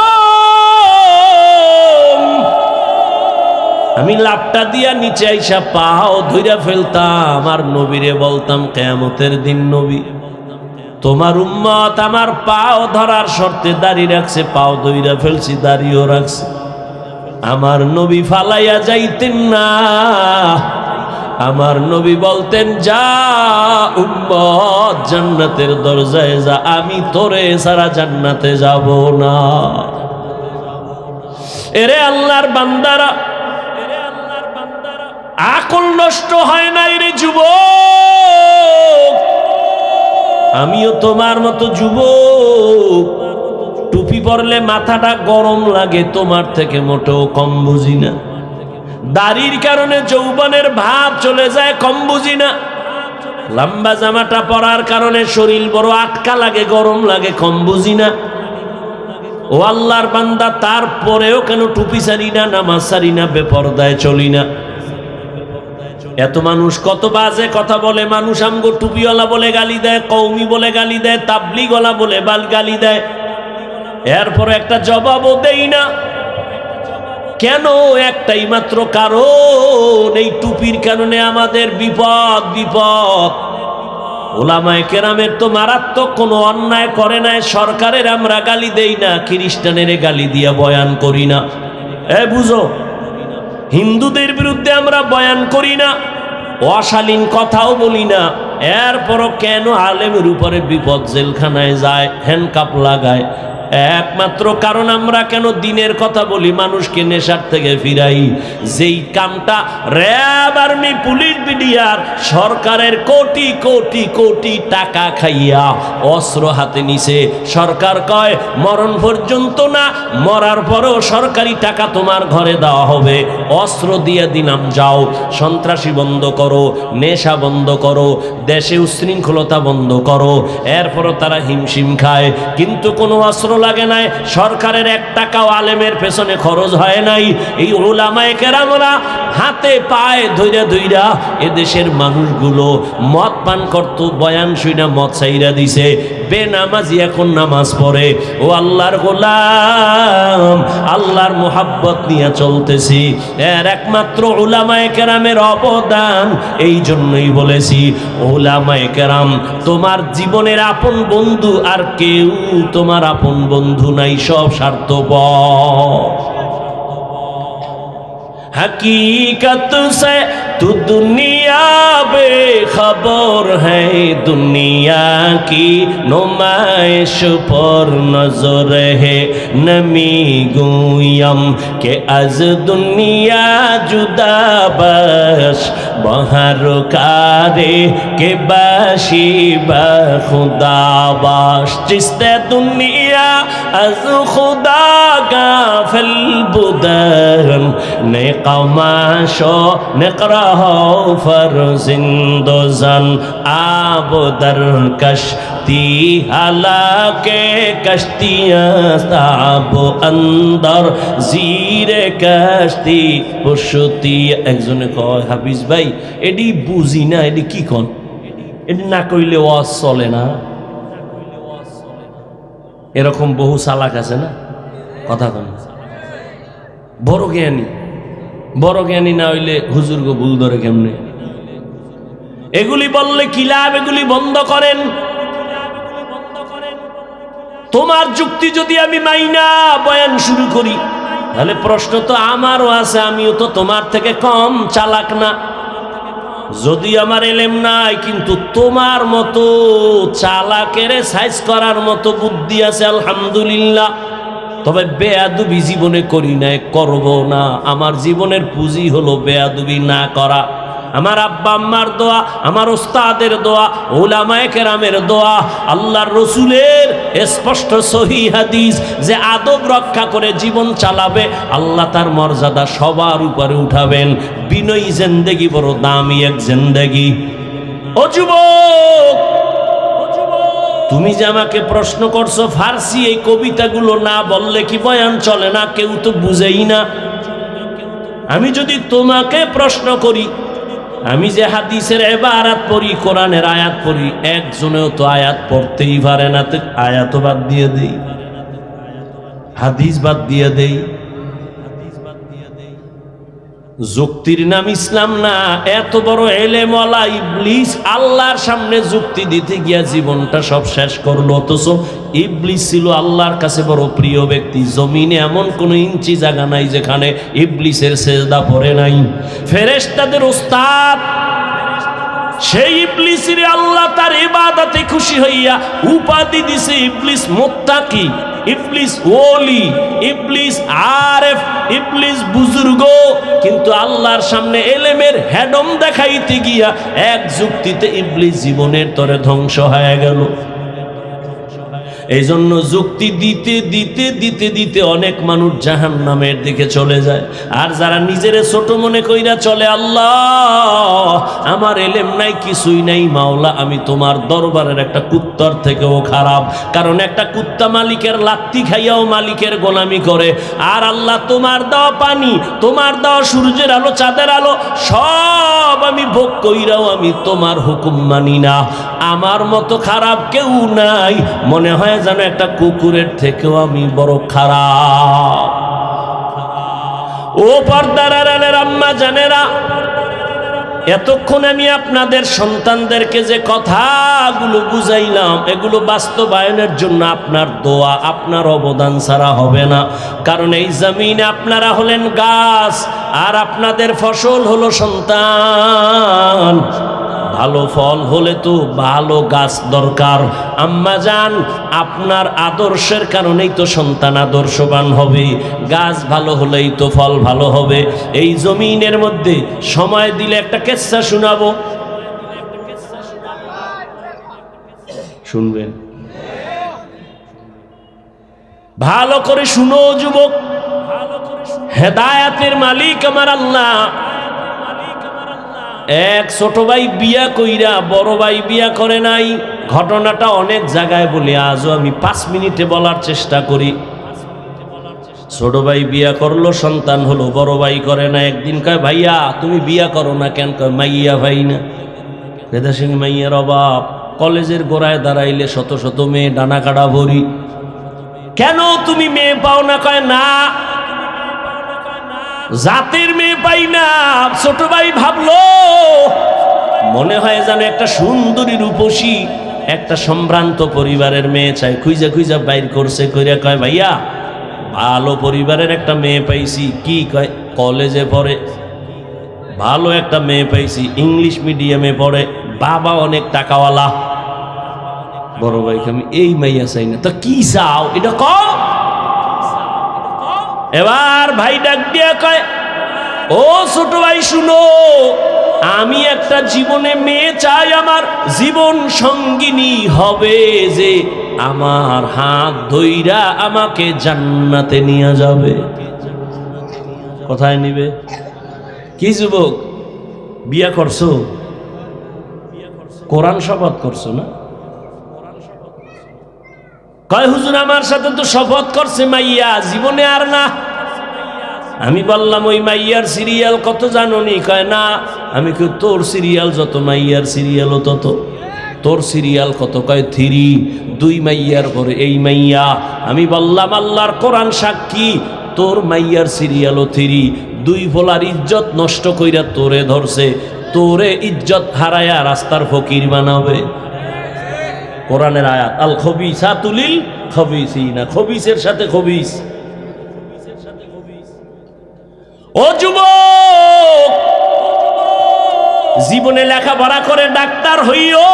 আমি লাপটা দিয়া নিচে আইসা পাও ধইরা ফেলতাম, আর নবীরে বলতাম কিয়ামতের দিন নবী তোমার উম্মত আমার পাও ধরার শর্তে দাড়ি রাখছে, পাও ধইরা ফেলছি, দাড়িও রাখছে, আমার নবী ফালাইয়া যাইতেন না। আমার নবী বলতেন, যা উম্মত জান্নাতের দরজায় যা, আমি তোরে সারা জান্নাতে যাব না। এরে আল্লাহর বান্দারা, আকল নষ্ট হয় নাই রে যুবক, আমিও তোমার মতো যুবক, টুপি পরলে মাথাটা গরম লাগে, তোমার থেকে মোটেও কম বুঝি না, দাড়ির কারণে যৌবনের ভাব চলে যায়, কম বুঝি না, লম্বা জামাটা পরার কারণে শরীর বড় আটকা লাগে, গরম লাগে, কম বুঝি না। ও আল্লাহর বান্দা, তারপরেও কেন টুপি ছাড়ি না, নামাজ ছাড়ি না, বেপরদায় চলি না? এত মানুষ কত বাজে কথা বলে, মানুষ আমগো টুপিওয়ালা বলে গালি দেয়, কওমি বলে গালি দেয়, তাবলিগওয়ালা বলে গালি দেয়, এরপরে একটা জবাবও দেই না। কেন? একটাই মাত্র কারণ, এই টুপির কারণে আমাদের বিপদ। বিপদ ওলামায়ে কেরামের তো মারাত্মক কোনো অন্যায় করে নাই, সরকারের আমরা গালি দেই না, খ্রিস্টানের গালি দিয়া বয়ান করি না, বুঝো, হিন্দুদের বিরুদ্ধে আমরা বয়ান করি না, অশালীন কথাও বলি না, এরপরও কেন আলেমের উপরে বিপদ, জেলখানায় যায়, হ্যান্ডকাপ লাগায়? একমাত্র কারণ আমরা কেন দিনের কথা বলি, মানুষকে নেশার থেকে ফিরাই। যেই কামটা র্যাব, আর্মি, পুলিশ, বিডিআর সরকারের কোটি কোটি কোটি টাকা খাইয়া অস্ত্র হাতে নিছে, সরকার কয় মরণ পর্যন্ত না, মরার পরেও সরকারি টাকা তোমার ঘরে দেওয়া হবে, অস্ত্র দিয়ে দিলাম, যাও, সন্ত্রাসী বন্ধ করো, নেশা বন্ধ করো, দেশে উশৃঙ্খলতা বন্ধ করো, এরপরও তারা হিমশিম খায়, কিন্তু কোনো অস্ত্র লাগে নাই, সরকারের 1 টাকাও আলেমের পেছনে খরচ হয় নাই। এই উলামায়ে কেরামরা হাতে পায়ে ধইরা ধইরা এদেশের মানুষগুলো মদ পান করত, বয়ান শুইনা মদ ছাইরা দিছে, বেনামাজি এখন নামাজ পড়ে। ও আল্লাহর গোলাম, আল্লাহর মোহাব্বত নিয়ে চলতেছি, এর একমাত্র উলামায়ে কেরামের অবদান। এই জন্যই বলেছি, উলামায়ে কেরাম তোমার জীবনের আপন বন্ধু, আর কেউ তোমার আপন বন্ধু নাই, সব স্বার্থপর। हकीकत से तू दुनिया बेखबर है, दुनिया की नुमाइश पर नजर है, नमी गुयम के अज दुनिया जुदा बश, बहर कारे के बाशी खुदा बाश, जिसते दुनिया अज खुदा गाफिल बुदन, ने कमाशो नकरह फरजिंदोजन, आब दर कश्ती हालाके कश्तियाँ ताब अंदर जीरे कश्ती पुशती। একজনে কয়, হাফিজ ভাই এডি বুঝি না, এডি কি কোন, এডি না কইলে ওয়াজ চলে না। এরকম বহু চালাক আছে না, কথা কোন, বড় জ্ঞানী, বড় জ্ঞানী না হইলে হুজুর গো ভুল ধরে কেমনে? এগুলি বললে কি লাভ? এগুলি বন্ধ করেন। তোমার যুক্তি যদি আমি মাইনা বয়ান শুরু করি, তাহলে প্রশ্ন তো আমারও আছে, আমিও তো তোমার থেকে কম চালাক না। যদি আমার এলেম নাই, কিন্তু তোমার মতো চালাকের সাইজ করার মতো বুদ্ধি আছে, আলহামদুলিল্লাহ। তবে বেয়াদবি জীবনে করি নাই, করব না। আমার জীবনের পুঁজি হলো বেয়াদবি না করা। আমার আব্বা আম্মার দোয়া, আমার ওস্তাদের দোয়া, উলামায়ে কেরামের দোয়া, আল্লাহর রসুলের স্পষ্ট সহিহ হাদিস যে আদব রক্ষা করে জীবন চালাবে আল্লাহ তার মর্যাদা সবার উপরে উঠাবেন। বিনয়ী জিন্দেগি বড় দামি এক জিন্দেগি। ও যুবক, তুমি যে আমাকে প্রশ্ন করছো ফার্সি এই কবিতাগুলো না বললে কি বয়ান চলে না? কেউ তো বুঝেই না। আমি যদি তোমাকে প্রশ্ন করি, আমি যে হাদিসের ইবারাত পড়ি, কোরআনের আয়াত পড়ি, একজনেও তো আয়াত পড়তেই পারে না, তো আয়াত বাদ দিয়ে দেই, হাদিস বাদ দিয়ে দেই। যুক্তির নাম ইসলাম না। এত বড় এলেমওয়ালা ইবলিস আল্লাহর সামনে যুক্তি দিতে গিয়া জীবনটা সব শেষ করলো। অথচ ইবলিস ছিল আল্লাহর কাছে বড় প্রিয় ব্যক্তি। জমিনে এমন কোন ইঞ্চি জায়গা নাই যেখানে ইবলিসের সেজদা পড়ে নাই। ফেরেশতাদের উস্তাদ সেই ইবলিসের আল্লাহ তার ইবাদতে খুশি হইয়া উপাধি দিছে ইবলিস মুত্তাকি, ইবলিস ওলি, ইবলিস আরেফ, ইবলিস বুজুর্গ। কিন্তু আল্লাহর সামনে এলেমের হেডম দেখাইতে গিয়া এক যুক্তিতে ইবলিস জীবনের তরে ধ্বংস হয়ে গেল। এই জন্য যুক্তি দিতে দিতে দিতে দিতে অনেক মানুষ জাহান্নামের দিকে চলে যায়। আর যারা নিজের ছোট মনে কইরা চলে, আল্লাহ আমার এলেম নাই, কিছুই নাই, মাওলা আমি তোমার দরবারের একটা কুত্তার থেকেও খারাপ। কারণ একটা কুত্তা মালিকের লাত্তি খাইয়াও মালিকের গোলামি করে। আর আল্লাহ তোমার দেওয়া পানি, তোমার দেওয়া সূর্যের আলো, চাঁদের আলো সব আমি ভোগ কইরাও আমি তোমার হুকুম মানি না। আমার মতো খারাপ কেউ নাই। মনে হয় যেন একটা কুকুরের থেকেও আমি বড় খারাপ। ও পর্দার আড়ালের আম্মা জানেরা, এতক্ষণ আমি আপনাদের সন্তানদেরকে যে কথাগুলো বুঝাইলাম এগুলো বাস্তবায়নের জন্য আপনার দোয়া, আপনার অবদান ছাড়া হবে না। কারণ এই জমিনে আপনারা হলেন গাছ আর আপনাদের ফসল হলো সন্তান। ভালো ফল হলে তো ভালো গাছ দরকার। আম্মা জান, আপনার আদর্শের কারণেই তো সন্তান আদর্শবান হবে। গাছ ভালো হলেই তো ফল ভালো হবে। এই জমিনের মধ্যে সময় দিলে একটা কিসসা শোনাবো, শুনবেন? ভালো করে শুনো যুবক। হেদায়েতের মালিক আমার আল্লাহ। এক ছোট ভাই বিয়া কইরা বড় ভাই বিয়া করে নাই। ঘটনাটা অনেক জায়গায় বলি, আজও আমি 5 মিনিটে বলার চেষ্টা করি। ছোট ভাই বিয়া করলো, সন্তান হলো, বড় ভাই করে না। একদিন কয়, ভাইয়া তুমি বিয়া করো না কেন? কয় মাইয়া ভাই না, বেদা সিং মাইয়ার অভাব। কলেজের গোড়ায় দাঁড়াইলে শত শত মেয়ে, ডানা কাটা ভরি। কেন তুমি মেয়ে পাও না? কয় না, জাতের মেয়ে পাই না। ছোট ভাই ভাবলো মনে হয় যেন একটা সুন্দরী রূপসী একটা সম্ভ্রান্ত পরিবারের মেয়ে চাই। খুঁজা খুঁজা বাইর করছে, কইরা কয় ভাইয়া ভালো পরিবারের একটা মেয়ে পাইছি। কি কয়? কলেজে পড়ে, ভালো একটা মেয়ে পাইছি, ইংলিশ মিডিয়ামে পড়ে, বাবা অনেক টাকাওয়ালা। বড় ভাইকে আমি এই মাইয়া চাই না। তো কি চাও এটা কও। এবার ভাই ডাক দিয়া কয়, ও ছোট ভাই শুনো, আমি একটা জীবনে মেয়ে চাই, আমার জীবন সঙ্গিনী হবে যে আমার হাত ধইরা আমাকে জান্নাতে নিয়ে যাবে। কোথায় নিবে? কি যুবক বিয়া করছো? কোরআন শপথ করছো না? কয় হুজুর আমার সাথে তো শপথ করছে মাইয়া, জীবনে আর না। আমি বললাম ওই মাইয়ার সিরিয়াল কত জানোনি? কয় না। আমি কই তোর সিরিয়াল যত মাইয়ার সিরিয়ালও তত। তোর সিরিয়াল কত? কয় 3। 2 মাইয়ার পরে এই মাইয়া। আমি বললাম আল্লাহর কোরআন সাক্ষী, তোর মাইয়ার সিরিয়ালও 3। 2 ভোলার ইজ্জত নষ্ট কইরা তোরে ধরছে, তোরে ইজ্জত হারায়া রাস্তার ফকির বানাবে। কোরআনের আয়াত, আল খবিসাতু লিল খবিসিনা, খবিসের সাথে খবিস। ও যুবক, জীবনে লেখাপড়া করে ডাক্তার হইও,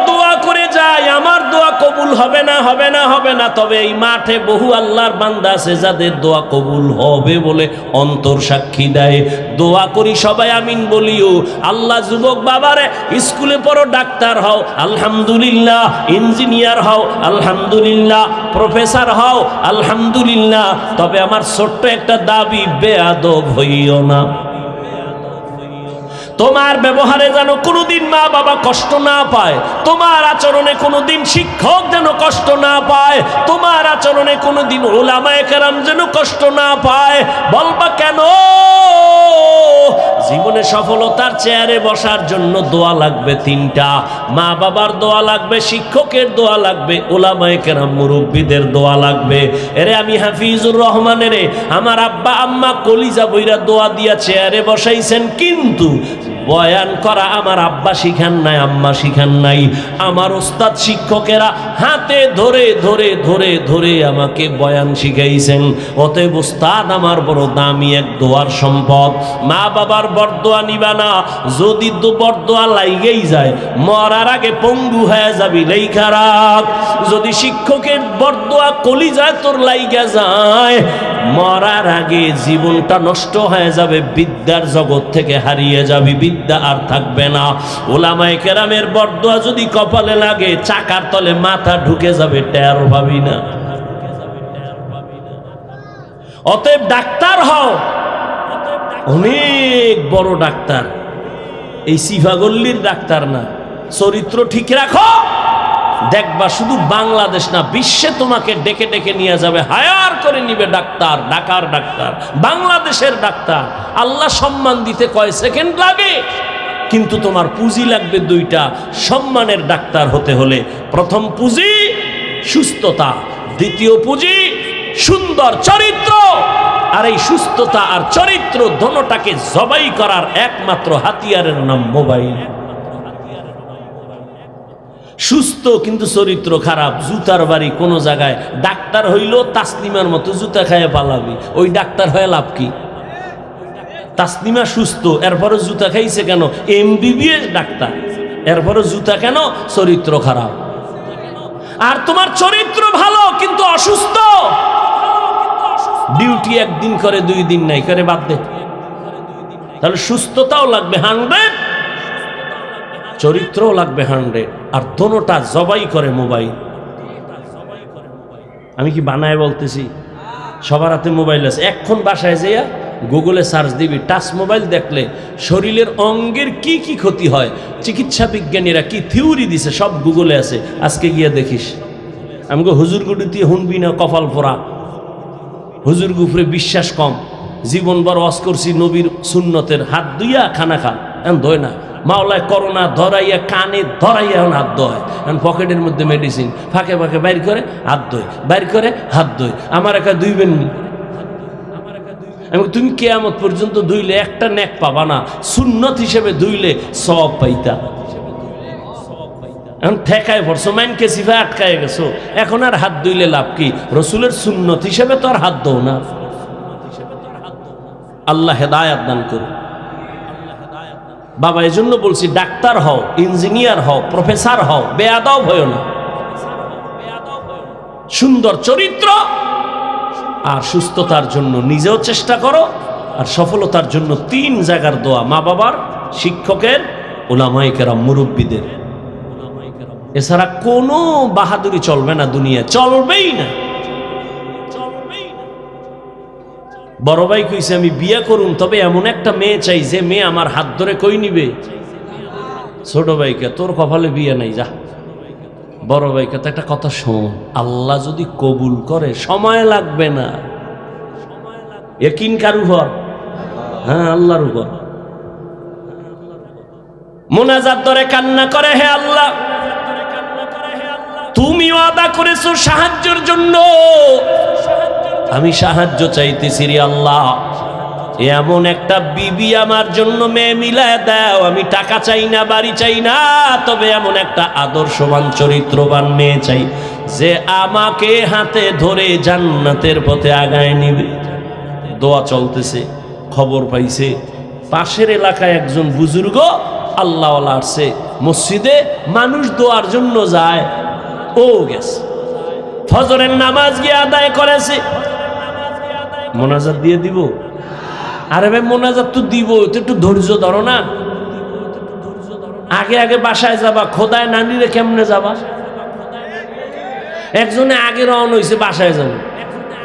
দোয়া করে যাই আমার দোয়া কবুল হবে না হবে না হবে না, তবে এই মাঠে বহু আল্লাহর বান্দা আছে যাদের দোয়া কবুল হবে বলে অন্তর সাক্ষী দেয়। দোয়া করি সবাই আমিন বলিও। আল্লাহ যুবক বাবারে স্কুলে পড়ো, ডাক্তার হও আলহামদুলিল্লাহ, ইঞ্জিনিয়ার হও আলহামদুলিল্লাহ, প্রফেসর হও আলহামদুলিল্লাহ, তবে আমার ছোট্ট একটা দাবি, বেয়াদব হইও না। তোমার ব্যবহারে যেন কোনোদিন মা বাবা কষ্ট না পায়, তোমার আচরণে কোনোদিন শিক্ষক যেন কষ্ট না পায়, তোমার আচরণে কোনোদিন উলামায়ে কেরাম যেন কষ্ট না পায়। বলবা কেন? জীবনে সফলতার চেয়ারে বসার জন্য দোয়া লাগবে তিনটা। মা বাবার দোয়া লাগবে, শিক্ষকের দোয়া লাগবে, উলামায়ে কেরাম মুরব্বীদের দোয়া লাগবে। এরে আমি হাফিজুর রহমানের আমার আব্বা আম্মা কলিজা বইরা দোয়া দিয়া চেয়ারে বসাইছেন, কিন্তু বয়ান করা আমার আব্বা শিখান নাই, আম্মা শিখান নাই। আমার ওস্তাদ শিক্ষকেরা হাতে ধরে ধরে ধরে ধরে আমাকে বয়ান শিখাইছেন। অতএব ওস্তাদ আমার বড় দামি এক দোয়ার সম্পদ। মা বাবার বরদোয়া নিবা না, যদি বরদোয়া লাইগেই যায় মরার আগে পঙ্গু হয়ে যাবি, লেখা রাখ। যদি শিক্ষকের বরদোয়া কলিজায় তোর লাইগা যায়, মরার আগে জীবনটা নষ্ট হয়ে যাবে, বিদ্যার জগৎ থেকে হারিয়ে যাবি, বিদ্যা আর থাকবে না। উলামায়ে কেরামের বরদোয়া যদি কপালে লাগে, চাকার তলে মাথা ঢুকে যাবে, টের পাবি না। অতএব ডাক্তার হও, অনেক বড় ডাক্তার, এই সিফাগল্লির ডাক্তার না। চরিত্র ঠিক রাখো, দেখবা শুধু বাংলাদেশ না বিশ্বে তোমাকে ডেকে ডেকে নিয়ে যাবে, হায়ার করে নিবে ডাক্তার, ঢাকার ডাক্তার, বাংলাদেশের ডাক্তার। আল্লাহ সম্মান দিতে কয় সেকেন্ড লাগে, কিন্তু তোমার পুঁজি লাগবে দুইটা। সম্মানের ডাক্তার হতে হলে প্রথম পুঁজি সুস্থতা, দ্বিতীয় পুঁজি সুন্দর চরিত্র। আর এই সুস্থতা আর চরিত্র দোনোটাকে জবাই করার একমাত্র হাতিয়ারের নাম মোবাইল। সুস্থ কিন্তু চরিত্র খারাপ, জুতার বাড়ি কোন জায়গায়। ডাক্তার হইল তাসলিমার মতো জুতা খাইয়ে পালাবি, ওই ডাক্তার হয়ে লাভ কি? তাসলিমা সুস্থ, এরপরও জুতা খাইছে কেন? এমবিবিএস ডাক্তার, এরপরও জুতা কেন? চরিত্র খারাপ। আর তোমার চরিত্র ভালো কিন্তু অসুস্থ, ডিউটি একদিন করে 2 দিন নাই করে, বাদ দে। তাহলে সুস্থতাও লাগবে 100, চরিত্রও লাগবে 100, আর দোনোটা জবাই করে মোবাইল। আমি কি বানায় বলতেছি? সবার হাতে মোবাইল আছে। এখন বাসায় যেয়া গুগলে সার্চ দিবি, টাচ মোবাইল দেখলে শরীরের অঙ্গের কি কি ক্ষতি হয়, চিকিৎসা বিজ্ঞানীরা কি থিওরি দিছে, সব গুগলে আছে। আজকে গিয়ে দেখিস। আমাকে হুজুর গুডিতে হুনবি না, কপাল পোড়া। হুজুর গুফরে বিশ্বাস কম, জীবন বড় ওয়াজ করছি নবীর সুন্নতের, হাত ধুইয়া খানা খা, এখন ধোয় না। মাওলায় করোনা ধরাইয়া, কানে ধরাইয়া এখন হাত ধোয়, এখন পকেটের মধ্যে মেডিসিন, ফাঁকে ফাঁকে বাইর করে হাত ধোয়, বাইর করে হাত ধোয়। আমার একা ধুইবেন নি? তুমি কিয়ামত পর্যন্ত ধুইলে একটা নেক পাবা না, সুন্নত হিসেবে ধুইলে সওয়াব পাইতা। এখন ঠেকায় পড়ছো, মাইনকে সিফা আটকায় গেছো, এখন আর হাত ধুইলে লাভ কি? রসুলের সুন্নত হিসেবে তো আর হাত ধো না। আল্লাহ হেদায়াত দান করুন। বাবা, এই জন্য বলছি ডাক্তার হও, ইঞ্জিনিয়ার হও, প্রফেসর হও, বেয়াদব হও না। সুন্দর চরিত্র আর সুস্থতার জন্য নিজেও চেষ্টা করো, আর সফলতার জন্য 3 জায়গার দোয়া, মা বাবার, শিক্ষকের, উলামায়ে কেরাম মুরব্বীদের। এছাড়া কোনো বাহাদুরি চলবে না, দুনিয়া চলবেই না। বড় ভাই কইছে আমি বিয়ে করুন, তবে এমন একটা মেয়ে চাই যে মেয়ে আমার হাত ধরে কই নিবে। ছোট ভাইকে তোর কপালে বিয়ে নাই, যা। বড় ভাইকে তো একটা কথা শোন, আল্লাহ যদি কবুল করে সময় লাগবে না। ইয়াকিন কার উপর? হ্যাঁ, আল্লাহর উপর। মুনাজাত ধরে কান্না করে, হে আল্লাহ, তুমি ওয়াদা করেছো সাহায্যের জন্য, আমি সাহায্য চাইতেছি রে আল্লাহ। এমন একটা বিবি আমার জন্য মেয়ে মিলায় দাও। আমি টাকা চাই না, বাড়ি চাই না, তবে এমন একটা আদর্শবান চরিত্রবান মেয়ে চাই যে আমাকে হাতে ধরে জান্নাতের পথে আগায় নিবে। দোয়া চলতেছে, খবর পাইছে পাশের এলাকায় একজন বুজুর্গ আল্লাহওয়ালা আসছে মসজিদে, মানুষ দোয়ার জন্য যায়, ও গেছে ফজরের নামাজ গিয়ে আদায় করেছে, মোনাজাত দিয়ে দিব। আরে ভাই মোনাজাত তো দিব, একটু ধৈর্য ধরো না। আগে আগে বাসায় যাবা, খোদায় না নিলে কেমনে যাবা? একজনে আগে রওনা হয়েছে বাসায় যাবে,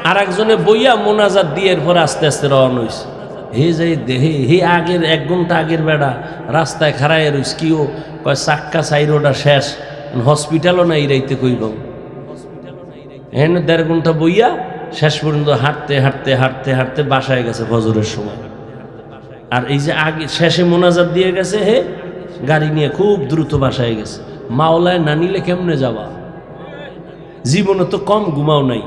আর একজনে বইয়া মোনাজাত দিয়ে এরপরে আস্তে আস্তে রওনা হয়েছে। হে যাই দেহে হে আগের 1 ঘন্টা আগের বেড়া রাস্তায় খাড়ায় রইস, কিও কয় চাক্কা সাইরোটা শেষ, হসপিটালও নাই রাইতে কইব। এখানে 1.5 ঘন্টা বইয়া শেষ পর্যন্ত হাঁটতে হাঁটতে হাঁটতে হাঁটতে বাসায় গেছে ফজরের সময়। আর এই যে আগে শেষে মোনাজাত দিয়ে গেছে, হে গাড়ি নিয়ে খুব দ্রুত বাসায় গেছে। মাওলায় না নিলে কেমনে যাবা? জীবনে তো কম ঘুমাও নাই,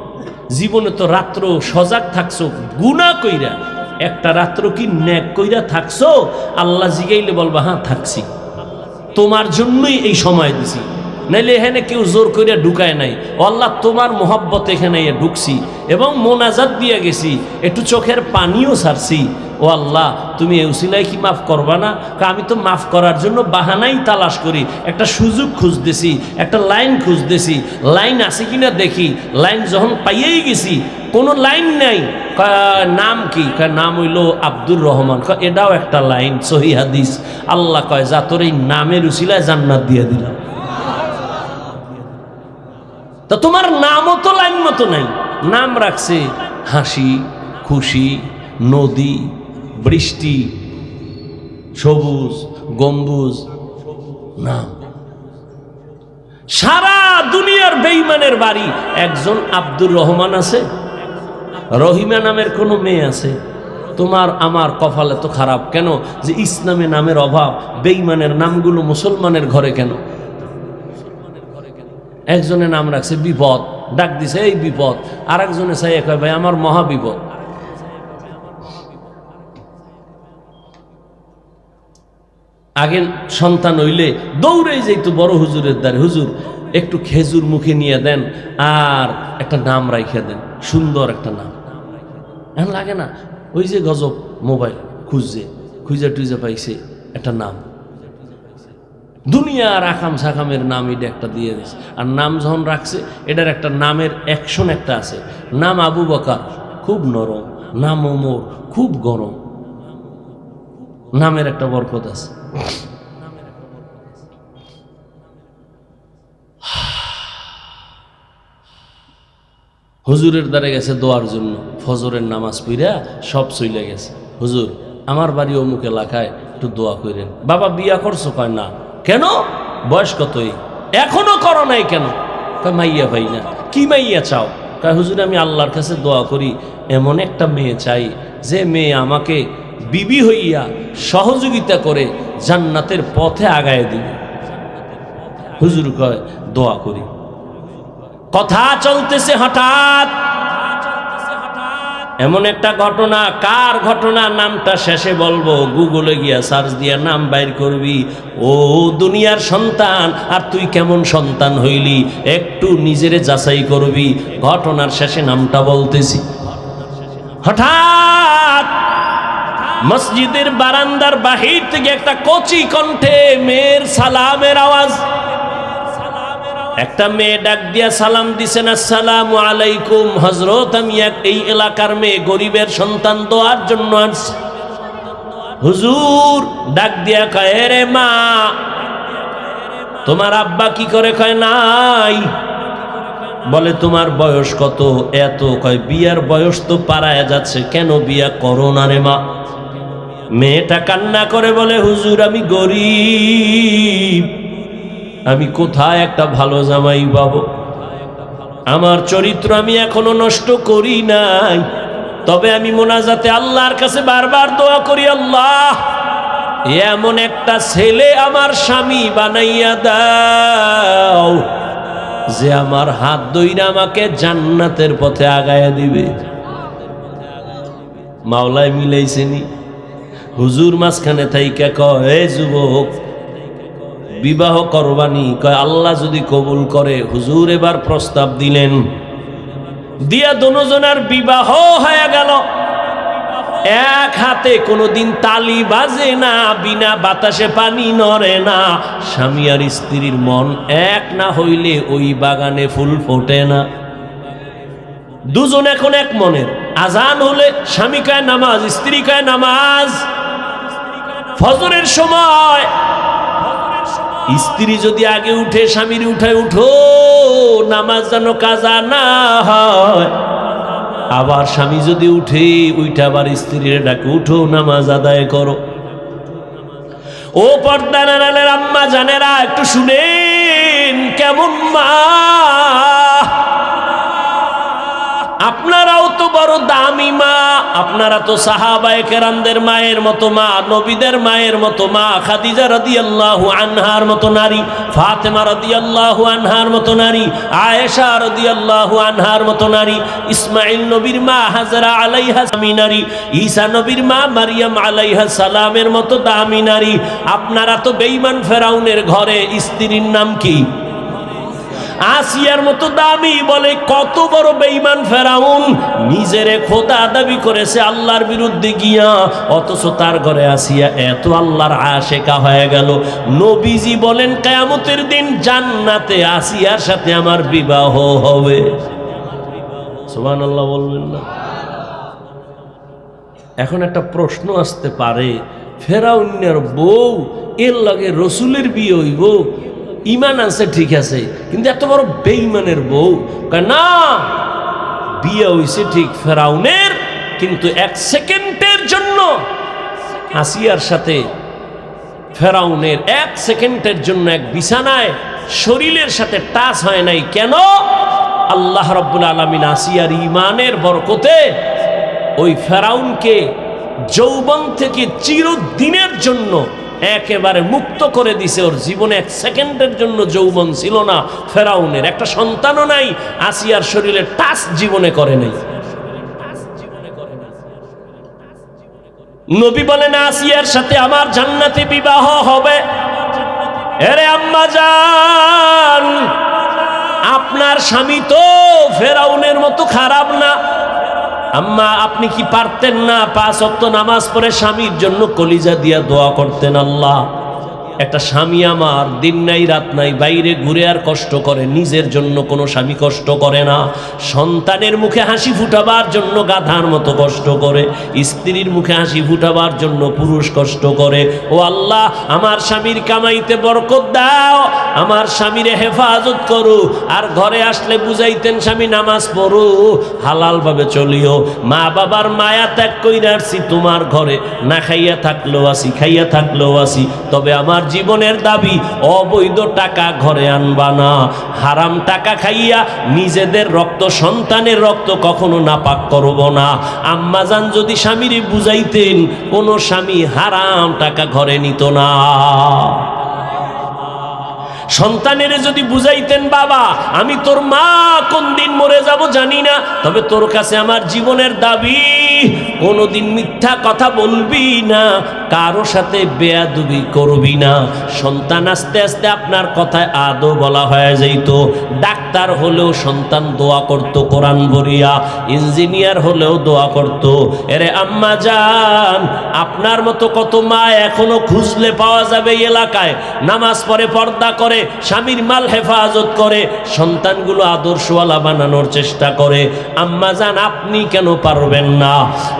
জীবনে তো রাত্র সজাগ থাকছো গুনাহ কইরা, একটা রাত্র কি নেক কইরা থাকছো? আল্লাহ জিগাইলে বলবা হ্যাঁ থাকছি, তোমার জন্যই এই সময় দিছি, নাইলে এখানে কেউ জোর কইরা ঢুকায় নাই। আল্লাহ তোমার মোহাব্বত এখানে ঢুকছি এবং মোনাজাত দিয়ে গেছি, একটু চোখের পানিও ছাড়ছি। ও আল্লাহ তুমি এই উসিলায় কি মাফ করবা না? আমি তো মাফ করার জন্য বাহানাই তালাশ করি, একটা সুযোগ খুঁজতেছি, একটা লাইন খুঁজতেছি, লাইন আছে কিনা দেখি। লাইন যখন পাইয়েই গেছি, কোনো লাইন নাই। নাম কি? নাম হইল আব্দুর রহমান। এটাও একটা লাইন, সহি হাদিস। আল্লাহ কয় যা তোর এই নামের উসিলায় জান্নাত দিয়ে দিলাম। তা তোমার নামও তো লাইন মতো নাই। নাম রাখছে হাসি, খুশি, নদী, বৃষ্টি, সবুজ, গম্বুজ, নাম। সারা দুনিয়ার বেঈমানের বাড়ি একজন আব্দুর রহমান আছে, রহিমা নামের কোনো মেয়ে আছে। তোমার আমার কপালে তো খারাপ কেন যে ইসলামে নামের অভাব, বেঈমানের নামগুলো মুসলমানের ঘরে কেন? একজনের নাম রাখছে বিপদ, ডাক দিছে এই বিপদ, আর একজনে চাই কয় ভাই আমার মহা বিপদ। আগে সন্তান হইলে দৌড়ে যাইতো বড় হুজুরের দ্বারে, হুজুর একটু খেজুর মুখে নিয়ে দেন আর একটা নাম রাইখা দেন, সুন্দর একটা নাম। এখন লাগে না, ওই যে গজব মোবাইল খুঁজে টুজে পাইছে একটা নাম, দুনিয়ার আকাম সাকামের নাম এটা একটা দিয়ে দিছে। আর নাম যখন রাখছে, এটার একটা নামের অ্যাকশন একটা আছে। নাম আবু বকর, খুব নরম, নাম ওমর, খুব গরম। নামের একটা বরকত আছে। হুজুরের দ্বারে গেছে দোয়ার জন্য, ফজরের নামাজ পড়া সব চলে গেছে। হুজুর আমার বাড়ি অমুক এলাকায়, একটু দোয়া করেন। বাবা বিয়া করছো? কয় না। কেন? বয়স কতই? এখনো করো নাই কেন? কয় মাইয়া ভাই না। কি মাইয়া চাও? কয় হুজুর আমি আল্লাহর কাছে দোয়া করি, এমন একটা মেয়ে চাই যে মেয়ে আমাকে বিবি হইয়া সহযোগিতা করে জান্নাতের পথে আগায় দিবে। হুজুর কয় দোয়া করি। কথা চলতেছে, হঠাৎ এমন একটা ঘটনা। কার ঘটনা? নামটা শেষে বলবো, গুগলে গিয়া সার্চ দিয়া নাম বাইর করবি। ও দুনিয়ার সন্তান, আর তুই কেমন সন্তান হইলি একটু নিজেরে যাচাই করবি। ঘটনার শেষে নামটা বলতেছি। হঠাৎ মসজিদের বারান্দার বাহির থেকে একটা কচি কণ্ঠে মেয়ের সালামের আওয়াজ। একটা মেয়ে ডাক দিয়া সালাম দিছেন, আসসালামু আলাইকুম হযরত, আমি এই এলাকার মেয়ে, গরিবের সন্তান, দোয়ার জন্য আসছি। হুজুর ডাক দিয়া কয় রে মা, তোমার আব্বা কি করে? কয় নাই। বলে তোমার বয়স কত? এত। কয় বিয়ার বয়স তো পারায় যাচ্ছে, কেন বিয়া করো না রে মা? মেয়েটা কান্না করে বলে হুজুর আমি গরিব, আমি কোথায় একটা ভালো জামাই পাবো? আমার চরিত্র আমি এখনো নষ্ট করি নাই, তবে আমি মোনাজাতে আল্লাহর কাছে বারবার দোয়া করি, আল্লাহ এমন একটা ছেলে আমার স্বামী বানাইয়া দাও যে আমার হাত ধইরা আমাকে জান্নাতের পথে আগায়া দিবে। মাওলায় মিলাইছেনি। হুজুর মাঝখানে থাইকা কয় যুবক বিবাহ করবানি? কয় আল্লাহ যদি কবুল করে। হুজুর এবার প্রস্তাব দিলেন, দিয়া দুজনের বিবাহ হয়ে গেল। এক হাতে কোনোদিন তালি বাজে না, বিনা বাতাসে পানি নড়ে না। স্বামী আর স্ত্রীর মন এক না হইলে ওই বাগানে ফুল ফোটে না। দুজন এখন এক মনের। আজান হলে স্বামী কয় নামাজ, স্ত্রী কয় নামাজ। ফজরের সময় স্ত্রী যদি আগে উঠে স্বামীর উঠায়, উঠো নামাজ যেন কাজা না হয়। আবার স্বামী যদি উঠে ওইটা আবার স্ত্রীর ডাকে, উঠো নামাজ আদায় করো। ও পর্দার আড়ালের আম্মা জানেরা, একটু শুনেন কেমন মা। আপনারাও তো বড় দামি মা, আপনারা তো সাহাবায়ে কেরামদের মায়ের মতো মা, নবীদের মায়ের মতো মা, খাদিজা রাদিয়াল্লাহু আনহার মতো নারী, ফাতেমা রাদিয়াল্লাহু আনহার মতো নারী, আয়েশা রাদিয়াল্লাহু আনহার মতো নারী, ইসমাইল নবীর মা হাজরা আলাইহা দামি নারী, ঈসা নবীর মা মারিয়াম আলাইহা সালামের মতো দামি নারী। আপনারা তো বেঈমান ফেরাউনের ঘরে স্ত্রীর নাম কি? আসিয়ার মতো দামি। বলে কত বড় বেঈমান ফেরাউন, নিজেরে খোদা দাবি করেছে আল্লাহর বিরুদ্ধে গিয়া, অথচ তার ঘরে আসিয়া এত আল্লাহর আশেকা হয়ে গেল। নবীজি বলেন কিয়ামতের দিন জান্নাতে আসিয়ার সাথে আমার বিবাহ হবে। সুবহানাল্লাহ বলবেন না? এখন একটা প্রশ্ন আসতে পারে, ফেরাউনের বউ এর লগে রসুলের বিয়ে হইব? ইমান আছে ঠিক আছে, কিন্তু এত বড় বেঈমানের বউ? না, বিয়ে হইছে ঠিক ফেরাউনের, কিন্তু এক সেকেন্ডের জন্য আসিয়ার সাথে ফেরাউনের এক সেকেন্ডের জন্য এক বিছানায় শরীরের সাথে টাচ হয় নাই। কেন? আল্লাহ রাব্বুল আলামিন আসিয়ার ইমানের বরকতে ওই ফেরাউনকে যৌবন থেকে চিরদিনের জন্য একেবারে মুক্ত করে দিছে। ওর জীবনে এক সেকেন্ডের জন্য যৌবন ছিল না ফেরাউনের, একটা সন্তানও নাই, আসিয়ার শরীরে টাচ জীবনে করে নাই। নবী বলেন আসিয়ার সাথে আমার জান্নাতে বিবাহ হবে। আরে আম্মা জান, আপনার স্বামী তো ফেরাউনের মতো খারাপ না। আম্মা, আপনি কি পারতেন না 5 ওয়াক্ত নামাজ পড়ে স্বামীর জন্য কলিজা দিয়া দোয়া করতেন? আল্লাহ, একটা স্বামী আমার দিন নাই রাত নাই বাইরে ঘুরে আর কষ্ট করে, নিজের জন্য কোনো স্বামী কষ্ট করে না। সন্তানের মুখে হাসি ফুটাবার জন্য গাধার মতো কষ্ট করে, স্ত্রীর মুখে হাসি ফুটাবার জন্য পুরুষ কষ্ট করে। ও আল্লাহ, আমার স্বামীর কামাইতে বরকত দাও, আমার স্বামীরে হেফাজত করো। আর ঘরে আসলে বুঝাইতেন স্বামী নামাজ পড়ো, হালাল ভাবে চলিও। মা বাবার মায়া ত্যাগ কইরা আসছি তোমার ঘরে, না খাইয়া থাকলেও আসি, খাইয়া থাকলেও আসি, তবে আমার জীবনের দাবি অবৈধ টাকা ঘরে আনবা না। হারাম টাকা খাইয়া নিজেদের রক্ত, সন্তানের রক্ত কখনো নাপাক করব না। আম্মাজান যদি স্বামীরে বুঝাইতেন, কোন স্বামী হারাম টাকা ঘরে নিত না। সন্তানের যদি বুঝাইতেন, বাবা আমি তোর মা, কোন দিন মরে যাব জানি না, তবে তোর কাছে আমার জীবনের দাবি কোনোদিন মিথ্যা কথা বলবি না, কারো সাথে বেয়াদবি করবি না। সন্তান আস্তে আস্তে আপনার কথায় আদৌ বলা হয়ে যাইত। ডাক্তার হলেও সন্তান দোয়া করত কোরআন বলিয়া, ইঞ্জিনিয়ার হলেও দোয়া করত। এরে আম্মা জান, আপনার মতো কত মা এখনো খুঁজলে পাওয়া যাবে এলাকায়, নামাজ পড়ে, পর্দা করে, স্বামীর মাল হেফাজত করে, সন্তানগুলো আদর্শওয়ালা বানানোর চেষ্টা করে। আম্মা জান, আপনি কেন পারবেন না?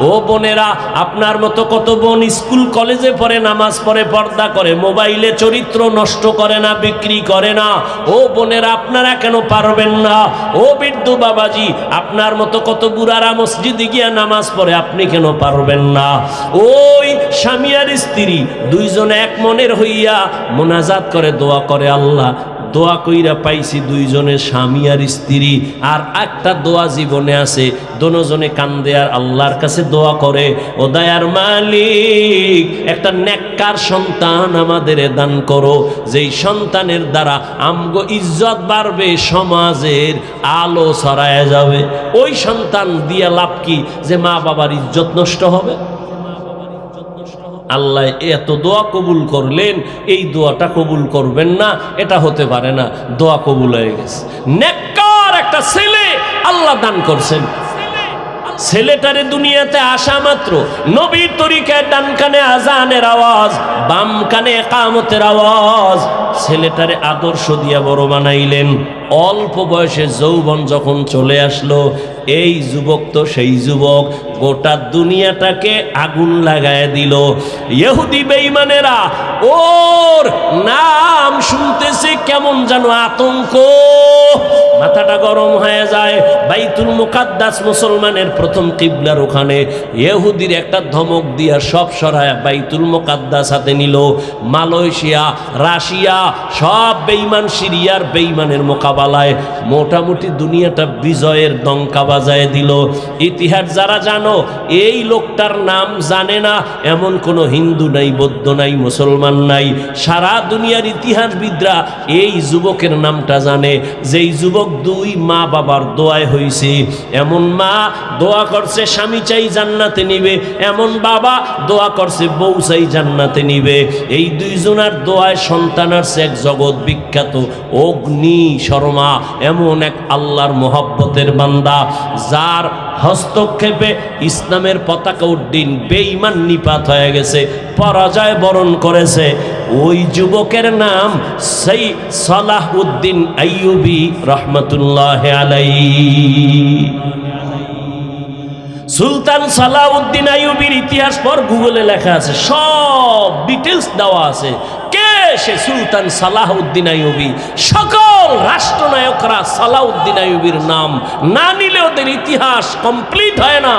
ও বোনেরা, আপনার মতো কত বোন স্কুল কলেজে পড়ে, নামাজ পড়ে, পর্দা করে, মোবাইলে চরিত্র নষ্ট করে না, বিক্রি করে না। ও বোনেরা, আপনারা কেন পারবেন না? ও বৃদ্ধ বাবাজি, আপনার মতো কত বুড়ারা মসজিদে গিয়া নামাজ পড়ে, আপনি কেন পারবেন না? ওই স্বামী আর স্ত্রী দুইজন এক মনের হইয়া মোনাজাত করে, দোয়া করে, আল্লাহ দোয়া কইরা পাইছি দুইজনের স্বামী আর স্ত্রী। আর একটা দোয়া জীবনে আছে, দোনোজনে কান্দে আর আল্লাহর কাছে দোয়া করে, ও দয়ার মালিক, একটা নেককার সন্তান আমাদের দান করো, যেই সন্তানের দ্বারা আমগো ইজ্জত বাড়বে, সমাজের আলো ছড়ায় যাবে। ওই সন্তান দিয়া লাভ কি যে মা বাবার ইজ্জত নষ্ট হবে? আল্লাহ এত দোয়া কবুল করলেন, এই দোয়াটা কবুল করবেন না, এটা হতে পারে না। দোয়া কবুল হয়ে গেছে, নেককার একটা ছেলে আল্লাহ দান করছেন। ছেলেটারে দুনিয়াতে আসা মাত্র নবীর তরিকায় ডান কানে আজানের আওয়াজ, বাম কানে ইকামতের আওয়াজ। ছেলেটারে আদর্শ দিয়া বড় বানাইলেন। অল্প বয়সে যৌবন যখন চলে আসলো, এই যুবক তো সেই যুবক, গোটা দুনিয়াটাকে আগুন লাগায় দিল। ইহুদি বেঈমানেরা ওর নাম শুনতেছে কেমন যেন আতঙ্ক, মাথাটা গরম হয়ে যায়। বাইতুল মুকাদ্দাস মুসলমানের প্রথম কিবলার ওখানে ইহুদির একটা ধমক দিয়া সব সরায়া বাইতুল মুকাদ্দাস হাতে নিল। মালয়েশিয়া, রাশিয়া সব বেঈমান, সিরিয়ার বেঈমানের মোকাবেলায় মোটামুটি দুনিয়াটা বিজয়ের ডঙ্কা বাজায় দিল। ইতিহাস যারা জানো, এই লোকটার নাম জানে না এমন কোনো হিন্দু নাই, বৌদ্ধ নাই, মুসলমান নাই। সারা দুনিয়ার ইতিহাসবিদরা এই যুবকের নামটা জানে, যেই যুবক দুই মা বাবার দোয়ায় হইছে। এমন মা দোয়া করছে স্বামী চাই জান্নাতে নিবে, এমন বাবা দোয়া করছে বউ চাই জান্নাতে নিবে। এই দুইজনার দোয়ায় সন্তান আসছে এক জগৎ বিখ্যাত অগ্নি শর্মা, এমন এক আল্লাহর মোহাব্বতের বান্দা, যার হস্তক্ষেপে ইসলামের পতাকা উড্ডীন বেঈমান নিপাত হয়ে গেছে, পরাজয় বরণ করেছে। ওই যুবকের নাম সেই সালাহউদ্দিন আইয়ুবী রহমতুল্লাহ আলাইহি। সুলতান সালাহউদ্দিন আইয়ুবীর ইতিহাস পর গুগলে লেখা আছে, সব ডিটেলস দেওয়া আছে। কে সে সুলতান সালাহউদ্দিন আইয়ুবী? সকল রাষ্ট্রনায়করা সালাহউদ্দিন আইয়ুবীর নাম না নিলে ওদের ইতিহাস কমপ্লিট হয় না।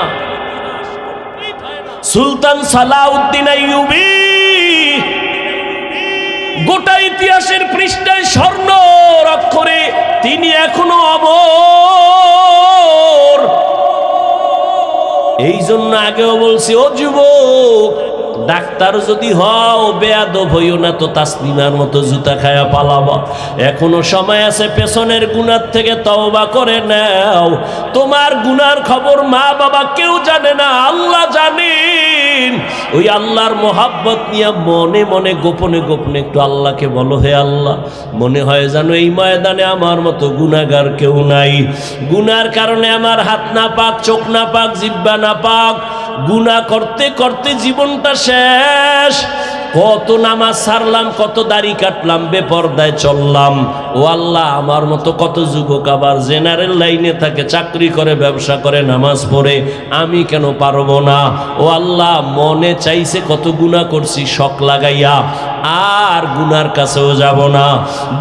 সুলতান সালাহউদ্দিন আইয়ুবী গোটা ইতিহাসের পৃষ্ঠায় স্বর্ণ অক্ষরে তিনি এখনো অমর। এই জন্য আগেও বলছি, ও যুবক, ডাক্তার যদি হও বেয়াদব হইও না তো তাসলিমার মতো জুতা খায়া পালাবা। এখনো সময় আছে, পেছনের গুনার থেকে তওবা করে নাও। তোমার গুনার খবর মা বাবা কেউ জানে না, আল্লাহ জানেন। ওই আল্লাহর মোহাব্বত নিয়ে মনে মনে গোপনে গোপনে একটু আল্লাহকে বলো, হে আল্লাহ, মনে হয় জানো এই ময়দানে আমার মতো গুনাহগার কেউ নাই। গুনার কারণে আমার হাত না পাক, চোখ না পাক, জিহ্বা না পাক। গুনাহ করতে করতে জীবনটা শেষ। কত নামাজ ছাড়লাম, কত দাড়ি কাটলাম, বেপরদায় চললাম। ও আল্লাহ, আমার মতো কত যুবক আবার জেনারেল লাইনে থাকে, চাকরি করে, ব্যবসা করে, নামাজ পড়ে, আমি কেন পারবো না? ও আল্লাহ, মনে চাইছে কত গুনাহ করছি শখ লাগাইয়া, আর গুনার কাছেও যাব না।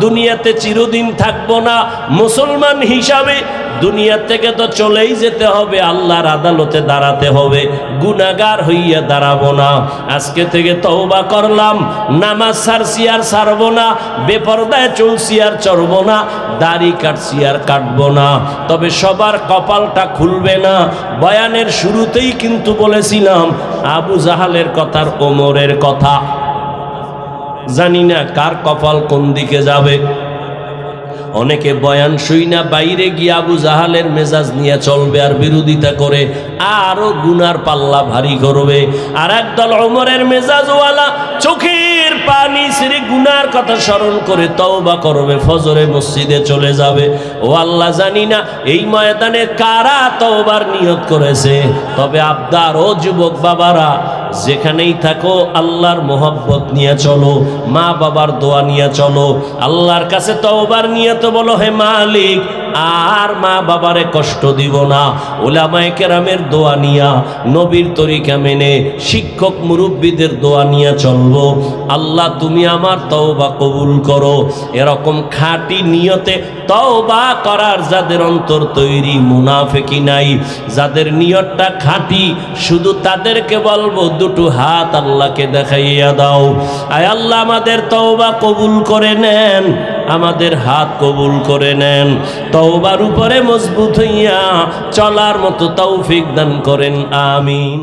দুনিয়াতে চিরদিন থাকবো না মুসলমান হিসাবে, দুনিয়া থেকে তো চলেই যেতে হবে, আল্লাহর আদালতে দাঁড়াতে হবে। গুনাহগার হইয়া দাঁড়াবো না। আজকে থেকে তওবা করলাম, নামাজ ছাড়ছি আর ছাড়বো না, বেপরদায় চলছি আর চলবো না, দাড়ি কাটছি আর কাটবো না। তবে সবার কপালটা খুলবে না। বয়ানের শুরুতেই কিন্তু বলেছিলাম আবু জাহালের কথার, ওমরের কথা। জানি না কার কপাল কোন দিকে যাবে। অনেকে বয়ান শুই না বাইরে গিয়ে আবু জাহালের মেজাজ নিয়ে চলবে আর বিরোধিতা করে আরো গুনার পাল্লা ভারী করবে। আর একদল ওমরের মেজাজওয়ালা চোখের পানি ছেড়ে গুনার কথা স্মরণ করে তওবা করবে, ফজরে মসজিদে চলে যাবে। ও আল্লাহ, জানি না এই ময়দানে কারা তওবার নিয়ত করেছে। তবে আবদার, ও যুবক বাবারা, যেখানেই থাকো আল্লাহর মোহাব্বত নিয়ে চলো, মা বাবার দোয়া নিয়ে চলো, আল্লাহর কাছে তওবার নিয়ত বলো, হে মালিক আর মা বাবারে কষ্ট দিব না। উলামায়ে কেরামের দোয়া নিয়া, নবীর তরিকা মেনে, শিক্ষক মুরব্বীদের দোয়া নিয়ে চলবো। আল্লাহ তুমি আমার তওবা কবুল করো। এরকম খাঁটি নিয়তে তওবা করার যাদের অন্তর তৈরি, মুনাফিকি নাই, যাদের নিয়তটা খাঁটি, শুধু তাদেরকে বলবো দুটো হাত আল্লাহকে দেখাইয়া দাও। আয় আল্লাহ, আমাদের তওবা কবুল করে নেন, আমাদের হাত কবুল করে নেন। তওবার উপরে মজবুত হইয়া চলার মতো তৌফিক দান করেন, আমিন।